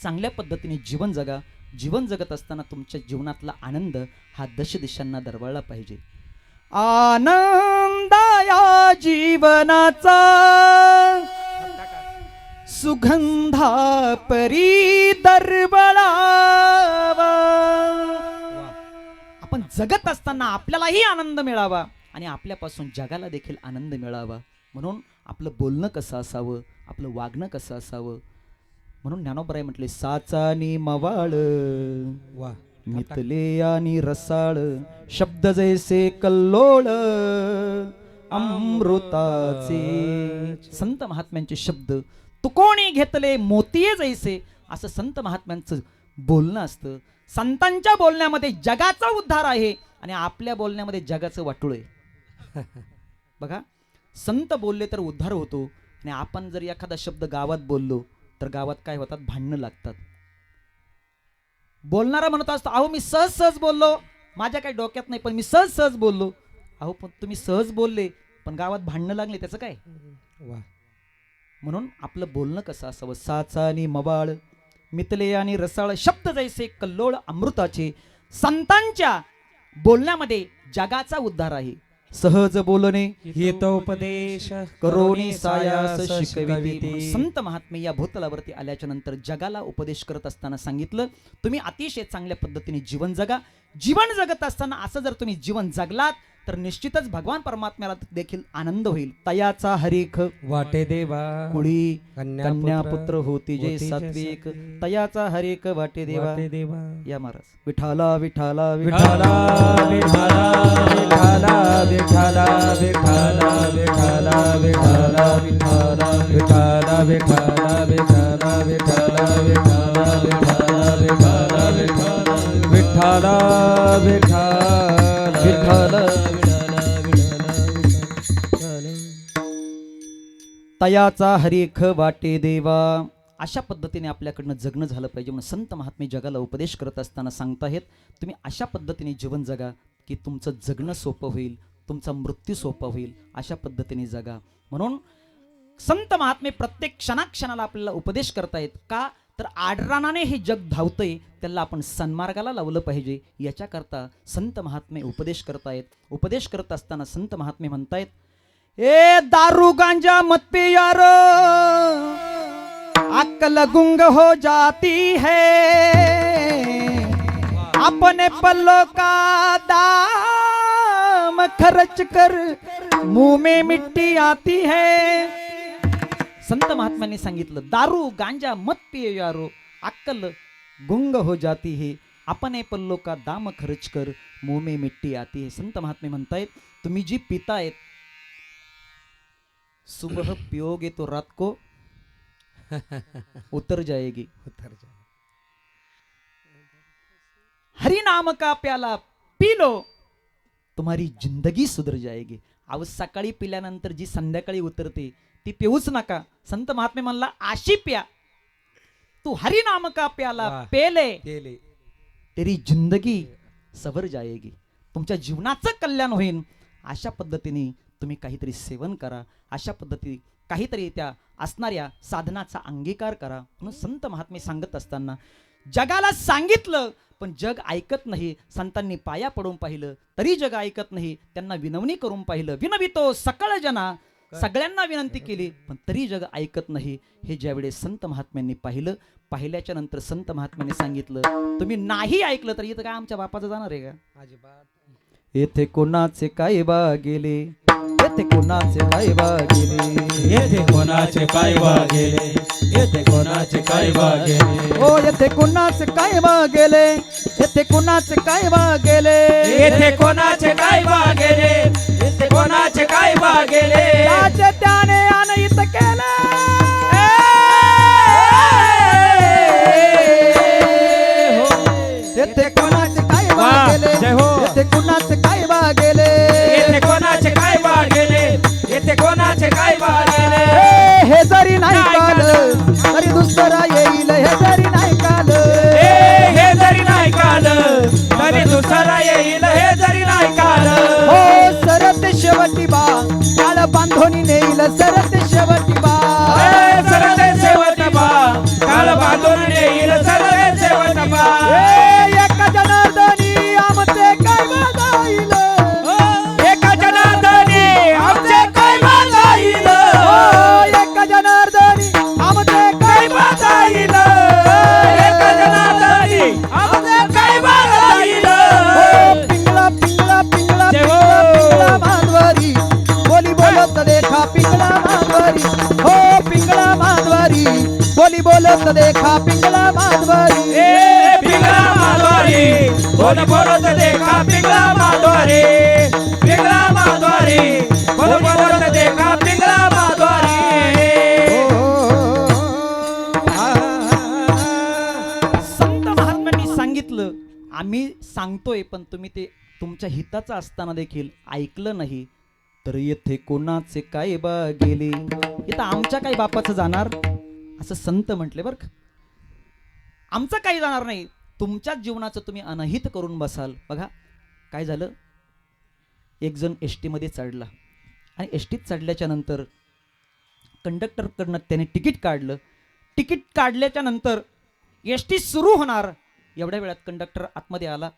चांगल्या पद्धतीने जीवन जगा. जीवन जगत असताना तुमच्या जीवनातला आनंद हा दश दिशांना दरवळला पाहिजे. आनंदाया जीवनाचा सुगंधा परी दरवळावा. आपण जगत असताना आपल्यालाही आनंद मिळावा आणि आपल्यापासून जगाला देखील आनंद मिळावा. म्हणून आपलं बोलणं कसं असावं, आपलं वागणं कसं असावं. म्हणून ज्ञानोबराय म्हटले साचानी मवाळ
वा
मितले आणि रसाळ शब्द जैसे कल्लोळ अमृताचे. संत महात्म्यांचे शब्द तुकोणी घेतले मोतीये जैसे असं संत महात्म्यांचं बोलणं असतं. संतांच्या बोलण्यामध्ये जगाचा उद्धार आहे आणि आपल्या बोलण्यामध्ये जगाचं वाटोळ आहे. बघा, संत बोलले तर उद्धार होतो आणि आपण जर एखादा शब्द गावात बोललो तर गावात काय होतात, भांडणं लागतात. बोलणारा म्हणत असतो अहो मी सहज सहज बोललो, माझ्या काही डोक्यात नाही पण मी सहज सहज बोललो. अहो पण तुम्ही सहज बोलले पण गावात भांडणं लागले त्याचं काय.
वा
म्हणून आपलं बोलणं कसं असावं. साचा आणि मवाळ मितले आणि रसाळ शब्द जैसे कल्लोळ अमृताचे. संतांच्या बोलण्यामध्ये जगाचा उद्धार आहे. सहज बोलणे
हितोपदेश
करोनी सायास शिकविते. संत महात्मे या भूतलावरती आल्याच्या नंतर जगाला उपदेश करत असताना सांगितलं तुम्ही अतिशय चांगल्या पद्धतीने जीवन जगा. जीवन जगत असताना असं जर तुम्ही जीवन जगलात तर निश्चितच भगवान परमात्म्याला देखील आनंद होईल. तयाचा हरिख
वाटे देवा
मुळी
कन्या
कन्या
पुत्र
पुत्र होती जे
होती जे
सात्विक.
सात्विक.
तयाचा हरिक वाटे देवा.
वाटे देवा
या महाराज विठाला विठाला
विठाला विठाला विठाला विठाला विठाला विठाला विठाला विठाला विठाला विठाला विठाला विठाला विठाला विठाला विठाला विठाला विठाला
तयाचा हरिख वाटे देवा. अशा पद्धतीने आपल्याकडनं जगणं झालं पाहिजे. म्हणून संत महात्मे जगाला उपदेश करत असताना सांगताहेत तुम्ही अशा पद्धतीने जीवन जगा की तुमचं जगणं सोपं होईल, तुमचा मृत्यू सोपा होईल. अशा पद्धतीने जगा. म्हणून संत महात्मे प्रत्येक क्षणाक्षणाला आपल्याला उपदेश करतायत. का तर आडरानाने हे जग धावतंय त्याला आपण सन्मार्गाला लावलं पाहिजे. याच्याकरता संत महात्मे उपदेश करतायत. उपदेश करत असताना संत महात्मे म्हणतायत ए दारू गांजा मत पे यारो अक्ल गुंग हो जाती है. अपने पल्लों का दाम खर्च कर मुंह में मिट्टी आती है. संत महात्म्यांनी सांगितलं दारू गांजा मत पिये यारो अक्ल गुंग हो जाती है. अपने पल्लों का दाम खर्च कर मुंह में मिट्टी आती है. संत महात्मे म्हणतायत तुम्ही जी पितायत सुबह पियोगे तो रात को उतर जाएगी.
उतर जा
हरि नाम का प्याला पी लो तुम्हारी जिंदगी सुधर जाएगी. अहो सकाळी पिल्यानंतर जी संध्याकाळी उतरते ती पिऊच नका. संत महात्मे म्हणला आशी प्या. तू हरि नाम का प्याला
वाह.
पेले
केले
तेरी जिंदगी सवर जाएगी. तुमच्या जीवनाचं कल्याण होईल. अशा पद्धतीने तुम्ही काहीतरी सेवन करा. अशा पद्धती काहीतरी त्या असणाऱ्या साधनाचा अंगीकार करा. म्हणून संत महात्मे सांगत असताना जगाला सांगितलं पण जग ऐकत नाही. संतांनी पाया पडून पाहिलं तरी जग ऐकत नाही. त्यांना विनवणी करून पाहिलं विनवितो सकळ जना सगळ्यांना विनंती केली पण तरी जग ऐकत नाही. हे ज्यावेळेस संत महात्म्यांनी पाहिल्याच्या नंतर संत महात्म्यांनी सांगितलं तुम्ही नाही ऐकलं तर इथं काय आमच्या बापाचं जाणार आहे का.
अजिबात
येथे कोणाचे काय बा गेले येथे कोणाचे काय बा गेले
येथे कोणाचे काय बा गेले येथे कोणाचे काय बा गेले
ओ येथे कोणाचे काय बा गेले येथे कोणाचे काय बा गेले
येथे कोणाचे काय बा गेले येथे कोणाचे काय बा गेले
त्याचे त्याने अनहित केले येथे कोणाचे काय बा
वाह,
गेले
जय हो.
येथे कोणाचे काय बा गेले
येथे कोणाचे काय बा गेले येथे कोणाचे काय
सरते शेवटी बा
सरते शेवट बा काळ बांधून येईल सरते शेवट बा
एका जनार्दनी आमचे काय वाजाईल
एका जनार्दनी आमचे काय बांधाईल
एका जनार्दनी आमचे
काय बांधाईल एका जनार्दनी आमचे काय बांधाईल
पिंगळा पिंगळा पिंगळा
जय हो.
पिंगळा माधवारी बोली बोलत देखा पिंगळा माधवारी हो पिंगळा माधवारी बोली बोलत देखा पिंगळा माधवारी
ए पिंगळा माधवारी कोण बोलत देखा पिंगळा माधवारी पिंगळा माधवारी कोण बोलत देखा पिंगळा माधवारी
संत महात्म्यांनी सांगितलं आम्ही सांगतोय पण तुम्ही ते तुमच्या हिताचं असताना देखील ऐकलं नाही तर येथे कोणाचे काय बा गेले इथं आमच्या काही बापाचं जाणार असं संत म्हटले बरं का आमचं काही जाणार नाही तुमच्याच जीवनाचं तुम्ही अनहित करून बसाल बघा काय झालं एक जण एस टीमध्ये चढला आणि एस टीत चढल्याच्या नंतर कंडक्टरकडनं त्याने तिकीट काढलं तिकीट काढल्याच्या नंतर एस टी सुरू होणार एवढ्या वेळात कंडक्टर आतमध्ये आला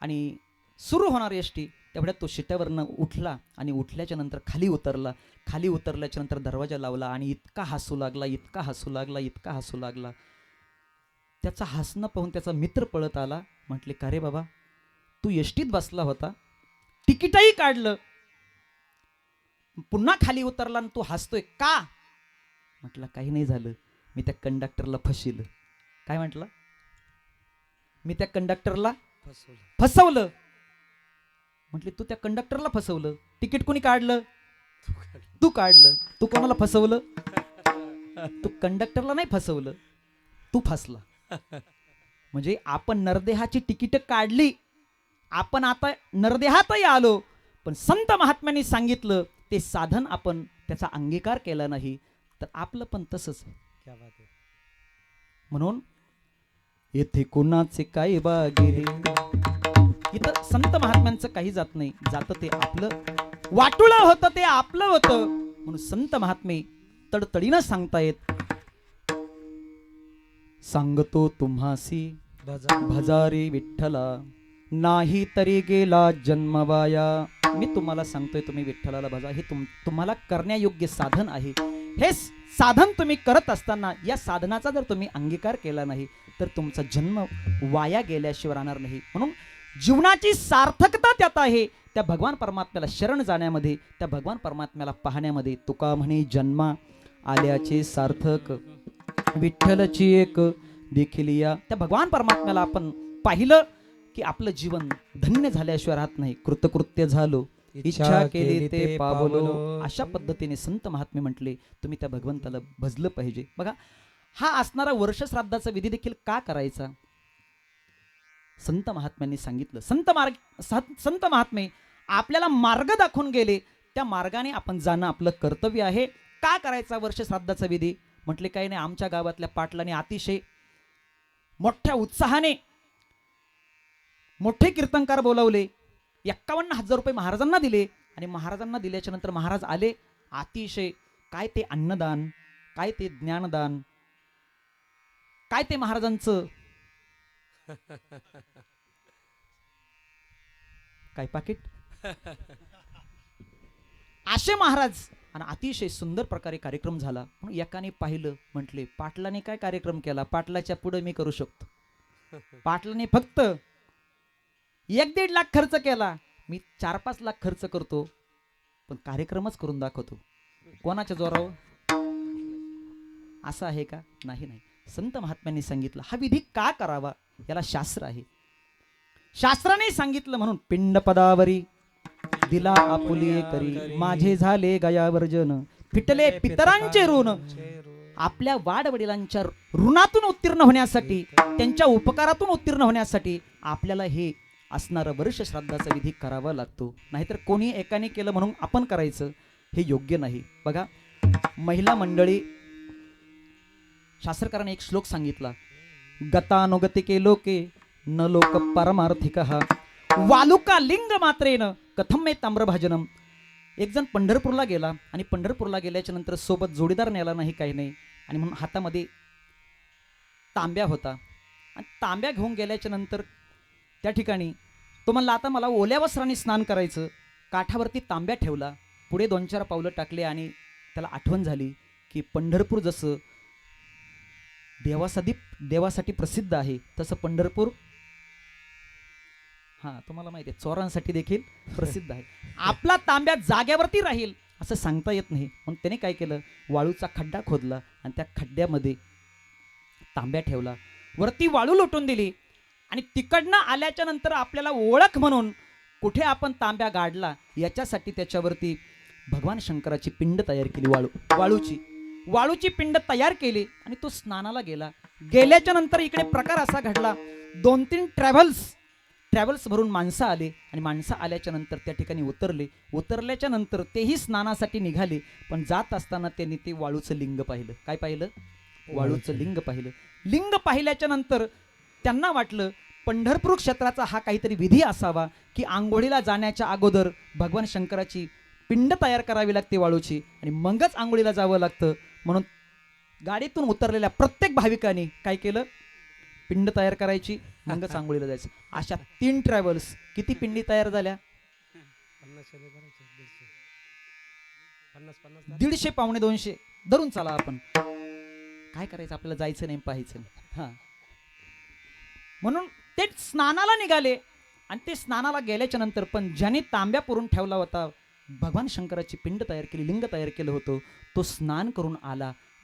आणि सुरू होणार एस टी तेवढ्यात तो शिट्यावरनं उठला आणि उठल्याच्या नंतर खाली उतरला खाली उतरल्याच्या नंतर दरवाजा लावला आणि इतका हसू लागला इतका हसू लागला इतका हसू लागला त्याचा हसणं पाहून त्याचा मित्र पळत आला म्हटले का रे बाबा तू एस टीत बसला होता तिकीटही काढलं पुन्हा खाली उतरला आणि तू हसतोय का म्हटलं काही नाही झालं मी त्या कंडक्टरला फसिलं काय म्हटलं मी त्या कंडक्टरला फसवलं म्हटले तू त्या कंडक्टरला फसवलं तिकीट कोणी काढलं तू काढलं तू कोणाला फसवलं तू कंडक्टरला नाही फसवलं तू फसला म्हणजे आपण नरदेहाची तिकीट काढली आपण आता नरदेहातही आलो पण संत महात्म्यांनी सांगितलं ते साधन आपण त्याचा अंगीकार केला नाही तर आपलं पण तसंच म्हणून येथे कोणाचे काय बा गेले इथं संत महात्म्यांचं काही जात नाही जातं ते आपलं वाटुळं होतं ते आपलं होतं म्हणून संत महात्मे तडतडीनं सांगतायत सांगतो तुम्हासी भजारी विठ्ठला नाही तरी गेला जन्मवाया मी तुम्हाला सांगतोय तुम्ही विठ्ठलाला भजा हे तुम्हाला करण्यायोग्य साधन आहे हे साधन तुम्ही करत असताना या साधनाचा जर तुम्ही अंगीकार केला नाही तर तुमचा जन्म वाया गेल्याशिवाय राहणार नाही म्हणून जीवनाची सार्थकता त्यात आहे त्या भगवान परमात्म्याला शरण जाण्यामध्ये त्या भगवान परमात्म्याला पाहण्यामध्ये तुका म्हणे जन्मा आल्याचे सार्थक विठ्ठलची एक देखील या त्या भगवान परमात्म्याला आपण पाहिलं की आपलं जीवन धन्य झाल्याशिवाय राहत नाही कृतकृत्य झालो इच्छा केली ते पावलो अशा पद्धतीने संत महात्मे म्हटले तुम्ही त्या भगवंताला भजलं पाहिजे बघा हा असणारा वर्ष श्राद्धाचा विधी देखील का करायचा संत महात्म्यांनी सांगितलं संत महात्मे आपल्याला मार्ग दाखवून गेले त्या मार्गाने आपण जाणं आपलं कर्तव्य आहे का करायचा वर्ष श्राद्धाचा विधी म्हटले काही नाही आमच्या गावातल्या पाटलाने अतिशय मोठ्या उत्साहाने मोठे कीर्तनकार बोलावले 51,000 रुपये महाराजांना दिले आणि महाराजांना दिल्याच्या नंतर महाराज आले अतिशय काय ते अन्नदान काय ते ज्ञानदान काय ते महाराजांचं काय पाकिट असे महाराज आणि अतिशय सुंदर प्रकारे कार्यक्रम झाला म्हणून एकाने पाहिलं म्हटले पाटलाने काय कार्यक्रम केला पाटलाच्या पुढे मी करू शकतो पाटलाने फक्त 1-1.5 लाख खर्च केला मी 4-5 लाख खर्च करतो पण कार्यक्रमच करून दाखवतो कोणाच्या जोरावर असं आहे का नाही नाही संत महात्म्यांनी सांगितलं हा विधी का करावा याला शास्त्र आहे शास्त्राने सांगितलं म्हणून पिंड पदावरी दिला आपुले करी माझे झाले गयावर्जन फिटले पितरांचे ऋण आपल्या वाडवडिलांच्या ऋणातून उत्तीर्ण होण्यासाठी त्यांच्या उपकारातून उत्तीर्ण होण्यासाठी आपल्याला हे असणारं वर्ष श्राद्धाचा विधी करावा लागतो नाहीतर कोणी एकाने केलं म्हणून आपण करायचं हे योग्य नाही बघा महिला मंडळी शास्त्रकाराने एक श्लोक सांगितला गतानुगतिके लोके न लोक परमार्थिकः वालुका लिंग मात्रेन कथम मे ताम्रभाजनम एक जण पंढरपूरला गेला आणि पंढरपूरला गेल्याच्या नंतर सोबत जोडीदार नेला नाही, काही नाही, आणि म्हणून हातामध्ये तांब्या होता आणि तांब्या घेऊन गेल्याच्या नंतर त्या ठिकाणी तो म्हणला आता मला ओल्या वस्त्राने स्नान करायचं. काठावरती तांब्या ठेवला, पुढे 2-4 पावलं टाकले आणि त्याला आठवण झाली की पंढरपूर जसं देवासाठी प्रसिद्ध आहे तसं पंढरपूर तुम्हाला माहिती आहे चोरांसाठी देखील प्रसिद्ध आहे. आपला तांब्या जाग्यावरती राहील असं सांगता येत नाही, म्हणून त्याने काय केलं, वाळूचा खड्डा खोदला आणि त्या खड्ड्यामध्ये तांब्या ठेवला, वरती वाळू लोटून दिली आणि तिकडनं आल्याच्या नंतर आपल्याला ओळख म्हणून कुठे आपण तांब्या गाडला याच्यासाठी त्याच्यावरती भगवान शंकराची पिंड तयार केली, वाळूची पिंड तयार केली आणि तो स्नानाला गेला. गेल्याच्या नंतर इकडे प्रकार असा घडला, 2-3 ट्रॅव्हल्स भरून माणसं आले आणि माणसं आल्याच्या नंतर त्या ठिकाणी उतरल्याच्या नंतर तेही स्नानासाठी निघाले, पण जात असताना त्यांनी ते वाळूचं लिंग पाहिलं. काय पाहिलं? वाळूचं लिंग पाहिलं. लिंग पाहिल्याच्या नंतर त्यांना वाटलं पंढरपूर क्षेत्राचा हा काहीतरी विधी असावा की आंघोळीला जाण्याच्या अगोदर भगवान शंकराची पिंड तयार करावी लागते वाळूची आणि मगच आंघोळीला जावं लागतं. म्हणून गाडीतून उतरलेल्या प्रत्येक भाविकांनी काय केलं, पिंड तयार करायची, मगच आंघोळीला जायचं. अशा 3 ट्रॅव्हल्स किती पिंडी तयार झाल्या? 150 पावणे 200 धरून चला. आपण काय करायचं, आपल्याला जायचं नाही, पाहायचं नाही. म्हणून ते स्नानाला निघाले आणि ते स्नानाला गेल्याच्या नंतर पण ज्याने तांब्या पुरून ठेवला होता, भगवान शंकराची पिंड तयार केली, लिंग तयार केलं होतं, तो स्नान करून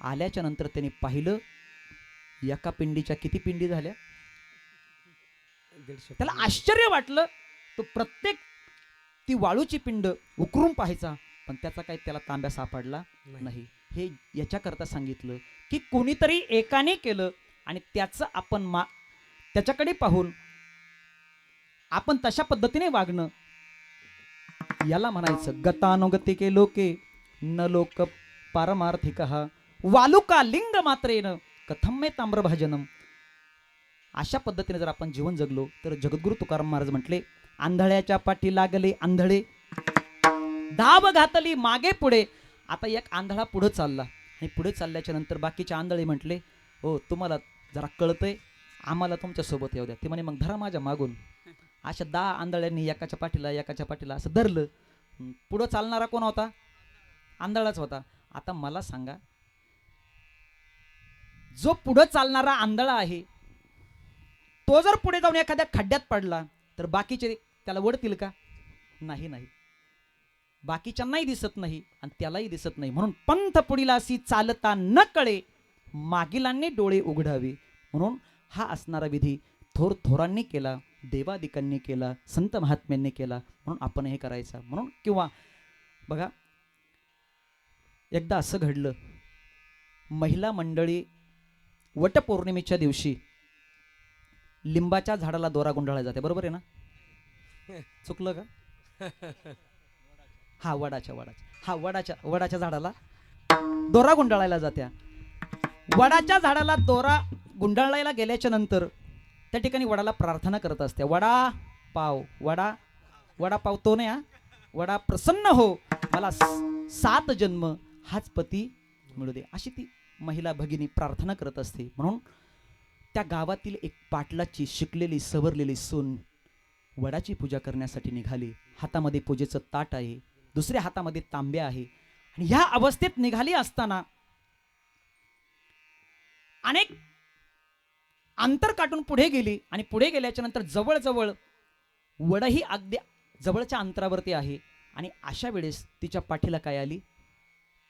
आल्याच्या नंतर त्याने पाहिलं एका पिंडीच्या किती पिंडी झाल्या. त्याला आश्चर्य वाटलं. तो प्रत्येक ती वाळूची पिंड उकरून पाहायचा, पण त्याचा काही त्याला तांब्या सापडला नाही. हे याच्याकरता सांगितलं की कोणीतरी एकाने केलं आणि त्याचं आपण त्याच्याकडे पाहून आपण तशा पद्धतीने वागणं, याला म्हणायचं गतानुगतिके लोके न लोक पारमार्थिक वालुका लिंग मात्रेन कथम्मे ताम्रभाजनम. अशा पद्धतीने जर आपण जीवन जगलो तर जगद्गुरु तुकाराम महाराज म्हटले, आंधळ्याच्या पाठी लागले आंधळे, धाव घातली मागे पुढे. आता एक आंधळा पुढे चालला आणि पुढे चालल्याच्या नंतर बाकीचे आंधळे म्हटले, हो तुम्हाला जरा कळतंय, आम्हाला तुमच्या सोबत येऊ द्या. ते म्हणे मग धरा माझ्या मागून. अशा 10 आंधळ्यांनी एकाच्या पाठीला असं धरलं. पुढं चालणारा कोण होता? आंधळाच होता. आता मला सांगा, जो पुढं चालणारा आंधळा आहे तो जर पुढे जाऊन एखाद्या खड्ड्यात पडला तर बाकीचे त्याला ओढतील का? नाही. बाकीच्यांनाही दिसत नाही आणि त्यालाही दिसत नाही. म्हणून पंथ पुढीलासी चालता न कळे, मागीलांनी डोळे उघडावे. म्हणून हा असणारा विधी थोरांनी केला, देवादिकांनी केला, संत महात्म्यांनी केला, म्हणून आपण हे करायचं. म्हणून किंवा बघा, एकदा असं घडलं, महिला मंडळी वटपौर्णिमेच्या दिवशी लिंबाच्या झाडाला दोरा गुंडाळला जाते, बरोबर आहे ना? चुकलं का? वडाच्या झाडाला दोरा गुंडाळायला जात्या. वडाच्या झाडाला दोरा गुंडाळायला गेल्याच्या नंतर त्या ठिकाणी वडाला प्रार्थना करत असते, वडापाव तो नाही, वडा प्रसन्न हो, मला 7 जन्म हाच पती मिळू दे, अशी ती महिला भगिनी प्रार्थना करत असते. म्हणून त्या गावातील एक पाटलाची शिकलेली सवरलेली सून वडाची पूजा करण्यासाठी निघाली. हातामध्ये पूजेचं ताट आहे, दुसऱ्या हातामध्ये तांब्या आहे आणि ह्या अवस्थेत निघाली असताना अनेक अंतर काटून पुढे गेली आणि पुढे गेल्याच्या नंतर जवळजवळ वडही अगदी जवळच्या अंतरावरती आहे आणि अशा वेळेस तिच्या पाठीला काय आली?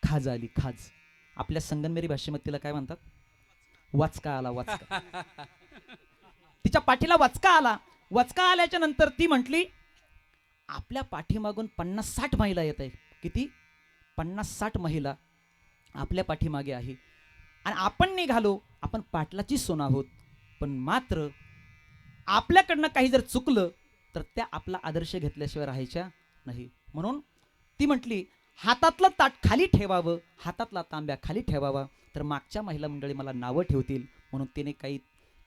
खाज आली. खाज आपल्या संगमनेरी भाषेमध्ये तिला काय म्हणतात? वाचका आला. तिच्या पाठीला वाचका आला. वाचका आल्याच्या नंतर ती म्हटली, आपल्या पाठीमागून 50-60 महिला येत आहे. किती? 50-60 महिला आपल्या पाठीमागे आहे आणि आपण निघालो, आपण पाटलाची सोन आहोत, पण मात्र आपल्याकडनं काही जर चुकलं तर त्या आपला आदर्श घेतल्याशिवाय राहायच्या नाही. म्हणून ती म्हटली, हातातलं ताट खाली ठेवावं, हातातला तांब्या खाली ठेवावा, तर मागच्या महिला मंडळी मला नावं ठेवतील. म्हणून तिने काही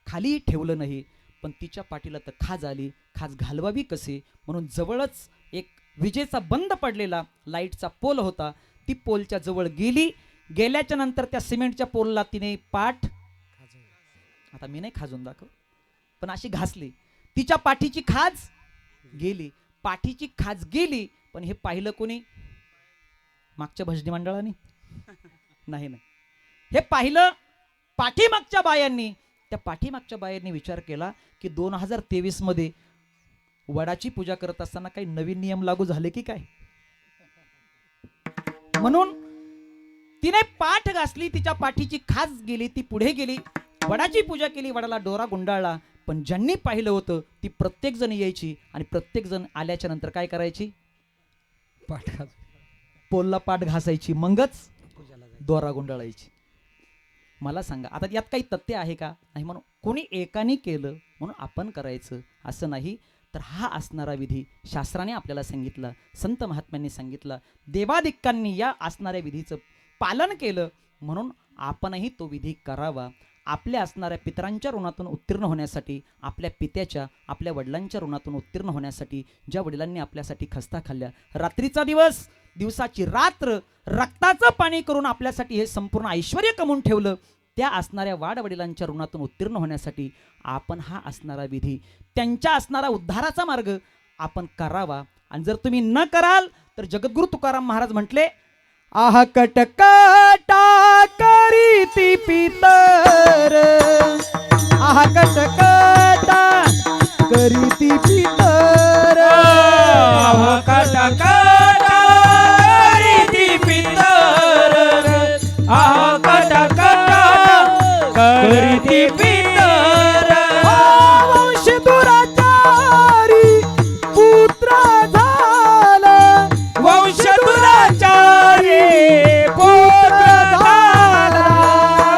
खाली ठेवलं नाही, पण तिच्या पाठीला तर खाज आली. खाज घालवावी कसे, म्हणून जवळच एक विजेचा बंद पडलेला लाईटचा पोल होता. ती पोलच्या जवळ गेली. गेल्याच्या नंतर त्या सिमेंटच्या पोलला तिने पाठ, आता मी नाही खाजून दाखव, पण अशी घासली. तिच्या पाठीची खाज गेली. पाठीची खाज गेली, पण हे पाहिलं कोणी? मागच्या भजनी मंडळाने नाही. हे पाहिलं पाठीमागच्या बायांनी. त्या पाठीमागच्या बायांनी विचार केला की 2023 मध्ये वडाची पूजा करत असताना काही नवीन नियम लागू झाले की काय, म्हणून तिने पाठ घासली. तिच्या पाठीची खाज गेली. ती पुढे गेली, वडाची पूजा केली, वडाला डोरा गुंडाळला. पण ज्यांनी पाहिलं होतं ती प्रत्येक जण यायची आणि प्रत्येक जण आल्याच्या नंतर काय करायची?
पाठ घाल.
पोलला पाठ घासायची, मगच दोरा गुंडाळायची. मला सांगा आता यात काही तथ्य आहे का? नाही. म्हणून कोणी एकाने केलं म्हणून आपण करायचं असं नाही. तर हा असणारा विधी शास्त्राने आपल्याला सांगितला, संत महात्म्यांनी सांगितला, देवादिक्कांनी या असणाऱ्या विधीचं पालन केलं, म्हणून आपणही तो विधी करावा. आपल्या असणाऱ्या पितरांच्या ऋणातून उत्तीर्ण होण्यासाठी, आपल्या पित्याच्या, आपल्या वडिलांच्या ऋणातून उत्तीर्ण होण्यासाठी, ज्या वडिलांनी आपल्यासाठी खस्ता खाल्ल्या, रात्रीचा दिवस, दिवसाची रात्र, रक्ताचं पाणी करून आपल्यासाठी हे संपूर्ण ऐश्वर्य कमवून ठेवलं, त्या असणाऱ्या वाडवडिलांच्या ऋणातून उत्तीर्ण होण्यासाठी आपण हा असणारा विधी, त्यांच्या असणारा उद्धाराचा मार्ग आपण करावा. आणि जर तुम्ही न कराल तर जगद्गुरु तुकाराम महाराज म्हटले, आह कटकटा करीती पितर, आह कटकटा करीती पितर,
आह कटकटा करीती पितर, आह कटकटा करीती पितर,
वंश दुराचारी पुत्र झाला,
वंश दुराचारी पुत्र झाला,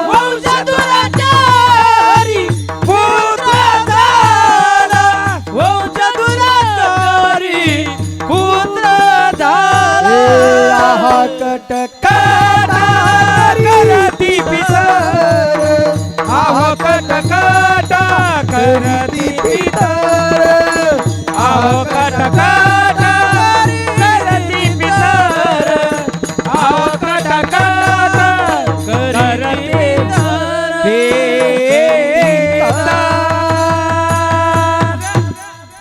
वंश दुराचारी पुत्र झाला, वंश दुराचारी पुत्र झाला,
आह कटकटा
करती पितर, आह कटकटा करती पितर, आह कटकटा करती पितर, आह कटकटा करती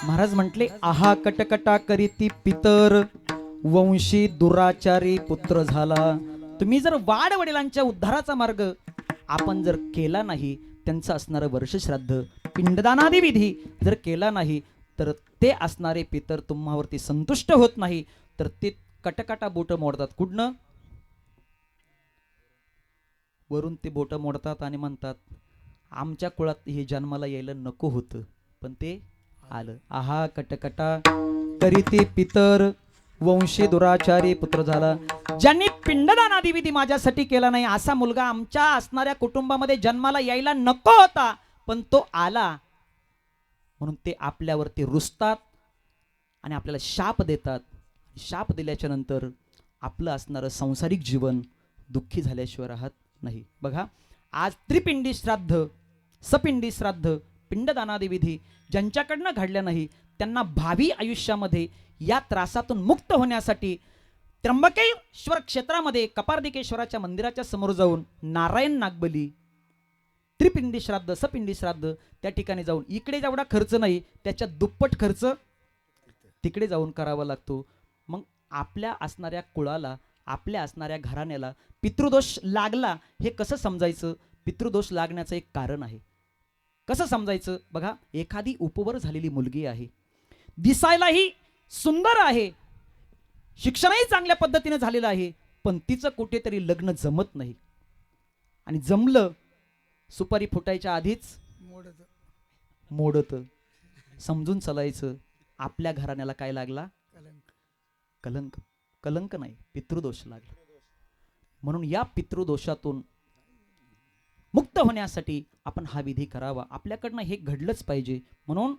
महाराज म्हटले, आहा कटकटा करीती पितर, वंशी दुराचारी पुत्र झाला. तुम्ही जर वाड वडिलांच्या उद्धाराचा मार्ग आपण जर केला नाही, त्यांचं असणारं वर्षश्राद्ध, पिंडदानादी विधी जर केला नाही, तर ते असणारे पितर तुम्हावरती संतुष्ट होत नाही, तर ते कटकटा बोट मोडतात. कुठनं? वरून ते बोट मोडतात आणि म्हणतात, आमच्या कुळात हे जन्माला यायला नको होतं, पण ते आलं. आहा कटकटा करीती पितर, वंशी दुराचारी पुत्र झाला. ज्यांनी पिंडदानादी विधी माझ्यासाठी केला नाही, असा मुलगा आमच्या असणाऱ्या कुटुंबामध्ये जन्माला यायला नको होता, पण तो आला, म्हणून ते आपल्यावरती रुसतात आणि आपल्याला शाप देतात. शाप दिल्याच्या नंतर आपलं असणारं सांसारिक जीवन दुःखी झाल्याशिवाय राहत नाही. बघा, आज त्रिपिंडी श्राद्ध, सपिंडी श्राद्ध, पिंडदानादी विधी ज्यांच्याकडनं घडल्या नाही, त्यांना भावी आयुष्यामध्ये या त्रासातून मुक्त होण्यासाठी त्र्यंबकेश्वर क्षेत्रामध्ये कपार्दिकेश्वराच्या मंदिराच्या समोर जाऊन नारायण नागबली, त्रिपिंडी श्राद्ध, सपिंडी श्राद्ध त्या ठिकाणी जाऊन, इकडे जेवढा खर्च नाही त्याच्या दुप्पट खर्च तिकडे जाऊन करावा लागतो. मग आपल्या असणाऱ्या कुळाला, आपल्या असणाऱ्या घराण्याला पितृदोष लागला हे कसं समजायचं? पितृदोष लागण्याचं एक कारण आहे. कसं समजायचं? बघा, एखादी उपवर झालेली मुलगी आहे, दिसायलाही सुंदर आहे, शिक्षणही चांगल्या पद्धतीने झालेलं आहे, पण तिचं कुठेतरी लग्न जमत नाही, आणि जमलं सुपारी फुटायच्या आधीच मोडत. समजून चालायचं, आपल्या घराण्याला काय लागला? कलंक. कलंक नाही, पितृदोष लागला. म्हणून या पितृदोषातून मुक्त होण्यासाठी आपण हा विधी करावा. आपल्याकडनं हे घडलंच पाहिजे. म्हणून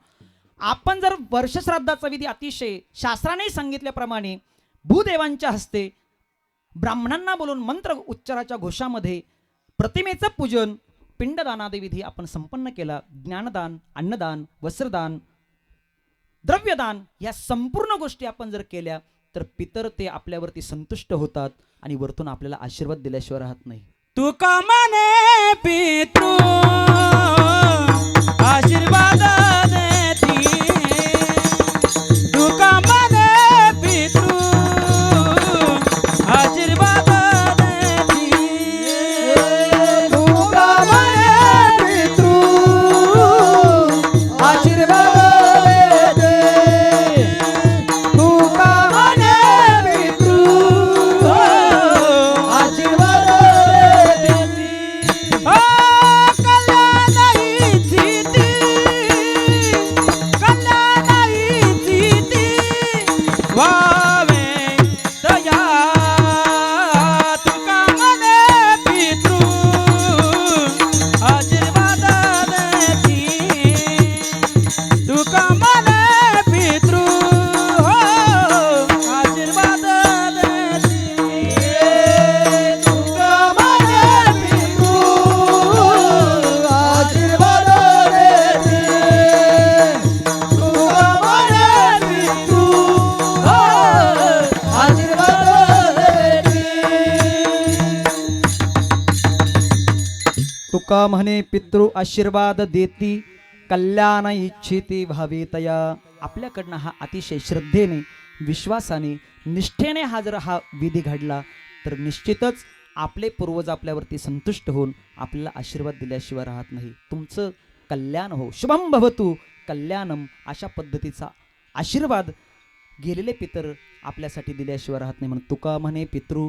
आपण जर वर्षश्राद्धाचा विधी अतिशय शास्त्राने सांगितल्याप्रमाणे भूदेवांच्या हस्ते ब्राह्मणांना बोलून मंत्र उच्चाराच्या घोषामध्ये प्रतिमेचं पूजन, पिंडदानादी विधी आपण संपन्न केला, ज्ञानदान, अन्नदान, वस्त्रदान, द्रव्यदान या संपूर्ण गोष्टी आपण जर केल्या तर पितर ते आपल्यावरती संतुष्ट होतात आणि वरतून आपल्याला आशीर्वाद दिल्याशिवाय राहत नाही.
तुका मने पितृ आशीर्वाद देती तुका मने पितृ आशीर्वाद देती
तुका म्हणे पितृ आशीर्वाद देते. तुका म्हणे पितृ आशीर्वाद देते.
ओ कल्याणाई ती वावे दया तुका मने पितृ आशीर्वाद देती तुका मने पितृ हो आशीर्वाद देती
तुका म्हणे पितृ आशीर्वाद देते. तुका म्हणे पितृ आशीर्वाद देते. तुका म्हणे पितृ आशीर्वाद देती कल्याण इच्छिती भावी तया. आपल्याकडनं हा अतिशय श्रद्धेने विश्वासाने निष्ठेने हा विधी घडला तर निश्चितच आपले पूर्वज आपल्यावरती संतुष्ट होऊन आपल्याला आशीर्वाद दिल्याशिवाय राहत नाही. तुमचं कल्याण हो, शुभम भवतु कल्याणम, अशा पद्धतीचा आशीर्वाद गेलेले पितर आपल्यासाठी दिल्याशिवाय राहत नाही. म्हणून तुका म्हणे पितृ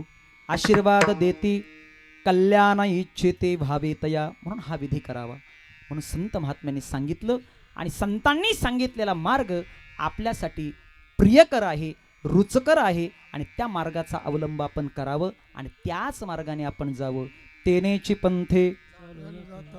आशीर्वाद देती कल्याण इच्छिते भावे तया. म्हणून हा विधी करावा म्हणून संत महात्म्यांनी सांगितलं आणि संतांनी सांगितलेला मार्ग आपल्यासाठी प्रियकर आहे, रुचकर आहे आणि त्या मार्गाचा अवलंब आपण करावं आणि त्याच मार्गाने आपण जावं. तेनेची पंथे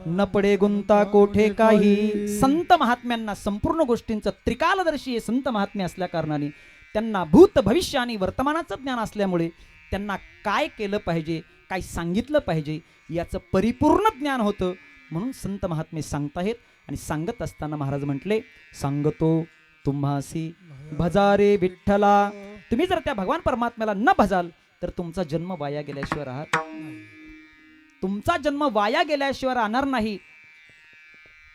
न पडे गुंता कोठे काही. संत महात्म्यांना संपूर्ण गोष्टींचं त्रिकालदर्शी हे संत महात्मे असल्या कारणाने त्यांना भूत भविष्य आणि वर्तमानाचं ज्ञान असल्यामुळे त्यांना काय केलं पाहिजे, काय सांगितलं पाहिजे याचं परिपूर्ण ज्ञान होतं. म्हणून संत महात्मे सांगताहेत आणि सांगत असताना महाराज म्हटले, सांगतो तुम्हासी भजारे विठ्ठला. तुम्ही जर त्या भगवान परमात्म्याला न भजाल तर तुमचा जन्म वाया गेल्याशिवाय राहत, तुमचा जन्म वाया गेल्याशिवाय राहणार नाही.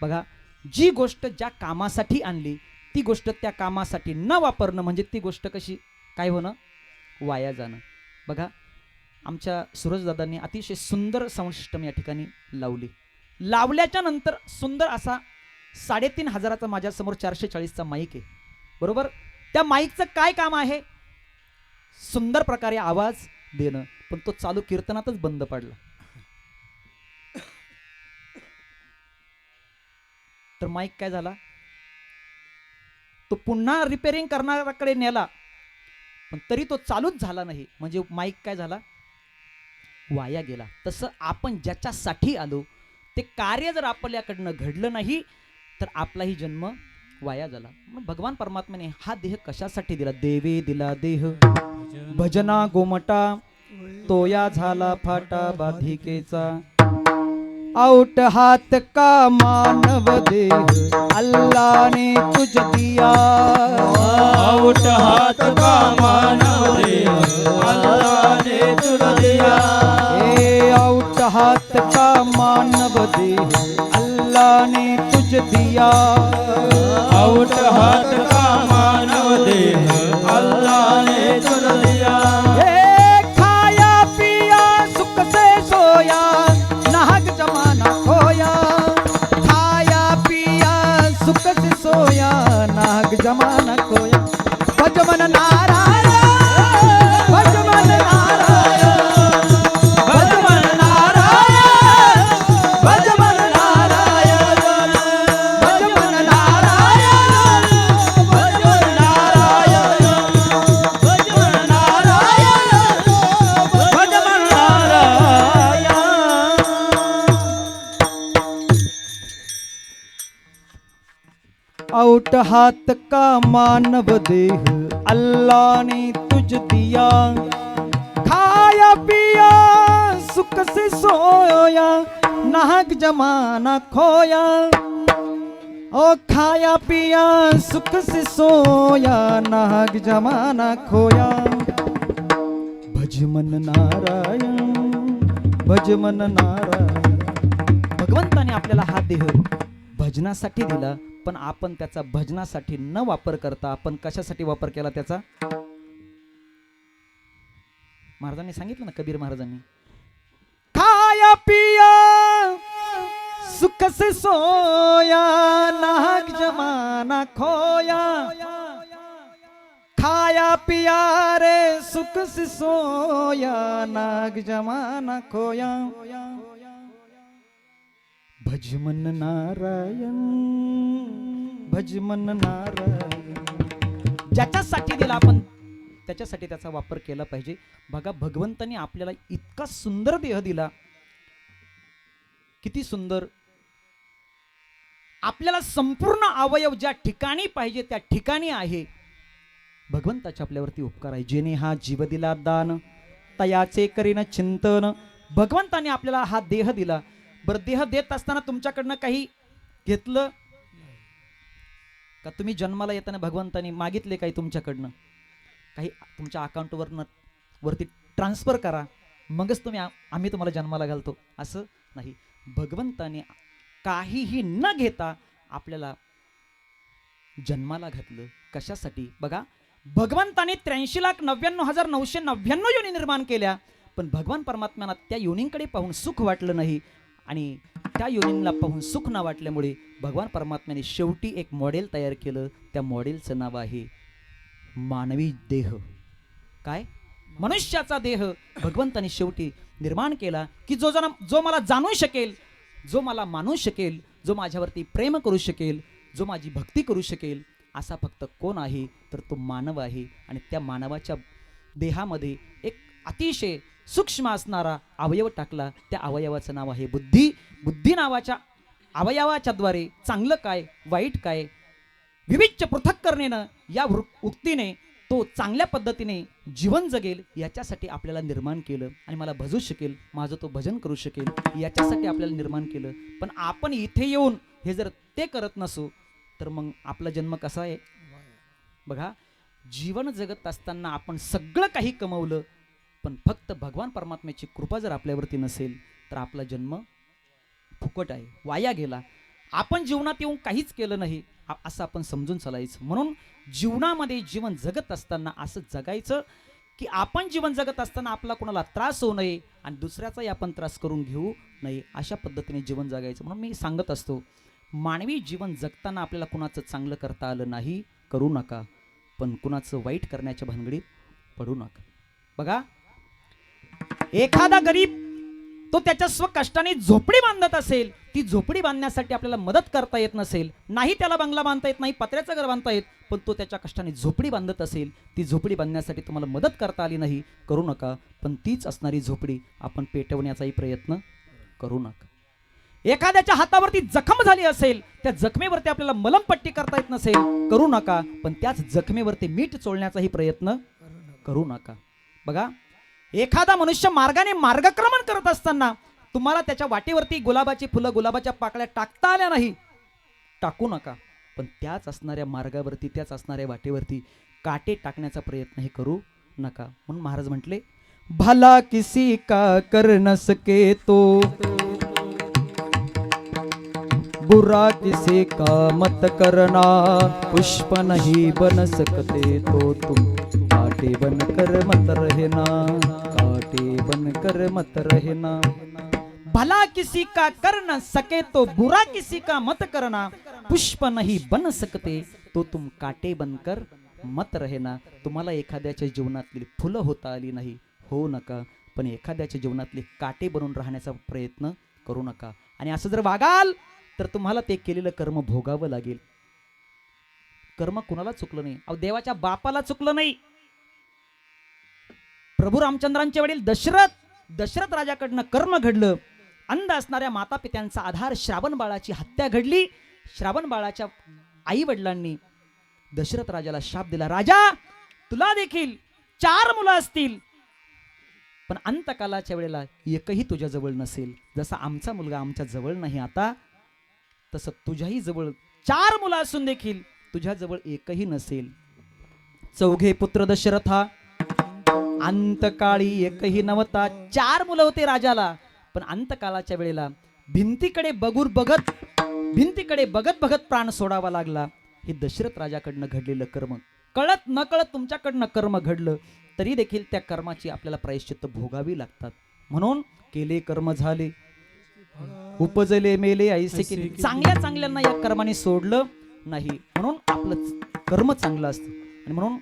बघा, जी गोष्ट ज्या कामासाठी आणली ती गोष्ट त्या कामासाठी न वापरणं म्हणजे ती गोष्ट कशी काय होणं, वाया जाणं. बघा, आमच्या सूरजदादांनी अतिशय सुंदर साऊंड सिस्टम या ठिकाणी लावली. लावल्याच्या नंतर सुंदर असा 3,500चा माझ्यासमोर 440चा माईक आहे, बरोबर. त्या माईकचं काय काम आहे, सुंदर प्रकारे आवाज देणं, पण तो चालू कीर्तनातच बंद पडला. तर माईक काय झाला, तो पुन्हा रिपेअरिंग करणाऱ्याकडे नेला पण तरी तो चालूच झाला नाही, म्हणजे माईक काय झाला, वाया गेला. तसं आपण ज्याच्यासाठी आलो ते कार्य जर आपल्याकडनं घडलं नाही तर आपलाही जन्म वाया झाला. मग भगवान परमात्म्याने हा देह कशासाठी दिला, देवे दिला देह भजना गोमटा तोया झाला फाटा बाधिकेचा. आउट हात का मानव देह अल्लाह ने तुझ दिया.
आउट हाथ का मानव देह अल्लाह ने तुझ दिया.
ए आउट हाथ का मानव देह अल्लाह ने तुझ दिया.
आउट हाथ का मानव देह अल्लाह ने तुझ दिया.
ए खाया पिया सुख से सोया नाहक जमाना खोया. खाया पिया सुख से सोया नाहक जमाना खोया. भजमन नारायण भजमन नारायण
भजमन नारायण भजमन नारायण
भजमन नारायण
भजमन नारायण भजमन नारायण भजमन नारायण.
आउट हाथ का मानव देह अल्लाह ने तुझ दिया. खाया पिया सुख से सोया नाहक जमाना खोया. ओ खाया पिया सुख से सोया नाग जमाना खोया भज मन नारायण भज मन नारायण. भगवंताने आपल्याला हा देह भजनासाठी दिला, पण आपण त्याचा भजनासाठी न वापर करता आपण कशासाठी वापर केला त्याचा? महाराजांनी सांगितलं ना, कबीर महाराजांनी, खाया पिया सुख से सोया नाग जमाना खोया. खाया पिया रे सुख से सोया नाग जमाना खोया भज मन नारायण भज मन नारायण. ज्याच्यासाठी दिला आपण त्याच्यासाठी त्याचा वापर केला पाहिजे. बघा, भगवंताने आपल्याला इतका सुंदर देह दिला, किती सुंदर. आपल्याला संपूर्ण अवयव ज्या ठिकाणी पाहिजे त्या ठिकाणी आहे. भगवंताचे आपल्यावरती उपकार आहे. जेने हा जीव दिला दान तयाचे करीन चिंतन. भगवंताने आपल्याला हा देह दिला. बरं, देह देत असताना तुमच्याकडनं काही घेतलं का? तुम्ही जन्माला येताना भगवंताने मागितले काही तुमच्याकडनं? काही तुमच्या अकाउंटवर वरती ट्रान्सफर करा मगच आम्ही तुम्हाला जन्माला घालतो असं नाही. भगवंताने काहीही न घेता आपल्याला जन्माला घातलं. कशासाठी? बघा, भगवंताने 83,99,999 योनी निर्माण केल्या, पण भगवान परमात्म्याला त्या योनींकडे पाहून सुख वाटलं नाही आणि त्या योनींना पाहून सुख न वाटल्यामुळे भगवान परमात्म्याने शेवटी एक मॉडेल तयार केलं. त्या मॉडेलचं नाव आहे मानवी देह. काय? मनुष्याचा देह भगवंताने शेवटी निर्माण केला की जो मला जाणू शकेल, जो मला मानू शकेल, जो माझ्यावरती प्रेम करू शकेल, जो माझी भक्ती करू शकेल, असा फक्त कोण आहे तर तो मानव आहे. आणि त्या मानवाच्या देहामध्ये एक अतिशय सूक्ष्म असणारा अवयव टाकला. त्या अवयवाचं नाव आहे बुद्धी. बुद्धी नावाच्या अवयवाच्या द्वारे चांगलं काय वाईट काय विविध पृथक करणेनं या उक्तीने तो चांगल्या पद्धतीने जीवन जगेल याच्यासाठी आपल्याला निर्माण केलं. आणि मला भजू शकेल, माझं तो भजन करू शकेल याच्यासाठी आपल्याला निर्माण केलं. पण आपण इथे येऊन हे जर ते करत नसू तर मग आपला जन्म कसा आहे? बघा, जीवन जगत असताना आपण सगळं काही कमवलं, पण फक्त भगवान परमात्म्याची कृपा जर आपल्यावरती नसेल तर आपला जन्म फुकट आहे, वाया गेला. आपण जीवनात येऊन काहीच केलं नाही असं आपण समजून चालायचं. म्हणून जीवनामध्ये जीवन जगत असताना असं जगायचं की आपण जीवन जगत असताना आपला कोणाला त्रास होऊ नये आणि दुसऱ्याचाही आपण त्रास करून घेऊ नये, अशा पद्धतीने जीवन जगायचं. म्हणून मी सांगत असतो, मानवी जीवन जगताना आपल्याला कुणाचं चांगलं करता आलं नाही, करू नका, पण कुणाचं वाईट करण्याच्या भानगडीत पडू नका. बघा, एखादा गरीब तो त्याच्या स्वकष्टाने झोपडी बांधत असेल, ती झोपडी बांधण्यासाठी आपल्याला मदत करता येत नसेल, नाही त्याला बंगला बांधता येत, नाही पत्र्याचं घर बांधता येत, पण तो त्याच्या कष्टाने झोपडी बांधत असेल, ती झोपडी बांधण्यासाठी तुम्हाला मदत करता आली नाही, करू नका. पण तीच असणारी झोपडी आपण पेटवण्याचाही प्रयत्न करू नका. एखाद्याच्या हातावरती जखम झाली असेल, त्या जखमेवरती आपल्याला मलमपट्टी करता येत नसेल, करू नका, पण त्याच जखमेवरती मीठ चोळण्याचाही प्रयत्न करू नका. बघा, एखादा मनुष्य मार्गाने मार्गक्रमण करत असताना तुम्हाला त्याच्या वाटेवरती गुलाबाची फुलं, गुलाबाच्या पाकळ्या टाकता आल्या नाही, टाकू नका, पण त्याच असणाऱ्या मार्गावरती, त्याच असणाऱ्या वाटेवरती काटे टाकण्याचा प्रयत्नही करू नका. म्हणून महाराज म्हटले, भला किसी का कर न सके तो बुरा किसी का मत करना, पुष्प नहीं बन सकते तो तुम काटे बनकर मत रहना, काटे बनकर मत रहना. भला किसी का कर न सके तो बुरा किसी का मत करना, पुष्प नहीं बन सकते तो तुम काटे बनकर मत रहना. तुम्हाला एखाद्याच्या जीवनातली फुलं होता आली नाही, हो नका, पण एखाद्याच्या जीवनातले काटे बनून राहण्याचा प्रयत्न करू नका. आणि असं जर वागाल तर तुम्हाला ते केलेलं कर्म भोगावं लागेल. कर्म कुणाला चुकलं नाही, अहो देवाच्या बापाला चुकलं नाही. प्रभू रामचंद्रांचे वडील दशरथ राजाकडनं कर्म घडलं. अंध असणाऱ्या माता पित्यांचा आधार श्रावण बाळाची हत्या घडली. श्रावण बाळाच्या आई वडिलांनी दशरथ राजाला शाप दिला, राजा तुला देखील 4 मुलं असतील, पण अंतकालाच्या वेळेला एकही तुझ्या जवळ नसेल. जसा आमचा मुलगा आमच्या जवळ नाही आता, तसं तुझ्याही जवळ 4 मुलं असून देखील तुझ्याजवळ एकही नसेल. चौघे पुत्र दशरथा, अंतकाळी एकही नव्हता. 4 मुलं होते राजाला, पण अंतकाळाच्या वेळेला भिंतीकडे बघत बघत प्राण सोडावा लागला. हे दशरथ राजाकडनं घडलेलं कर्म, कळत न कळत तुमच्याकडनं कर्म घडलं तरी देखील त्या कर्माची आपल्याला प्रायश्चित्त भोगावी लागतात. म्हणून केले कर्म झाले, उपजले मेले ऐसे केले. चांगल्या चांगल्यांना या कर्माने सोडलं नाही, म्हणून आपलं कर्म चांगलं असतं. आणि म्हणून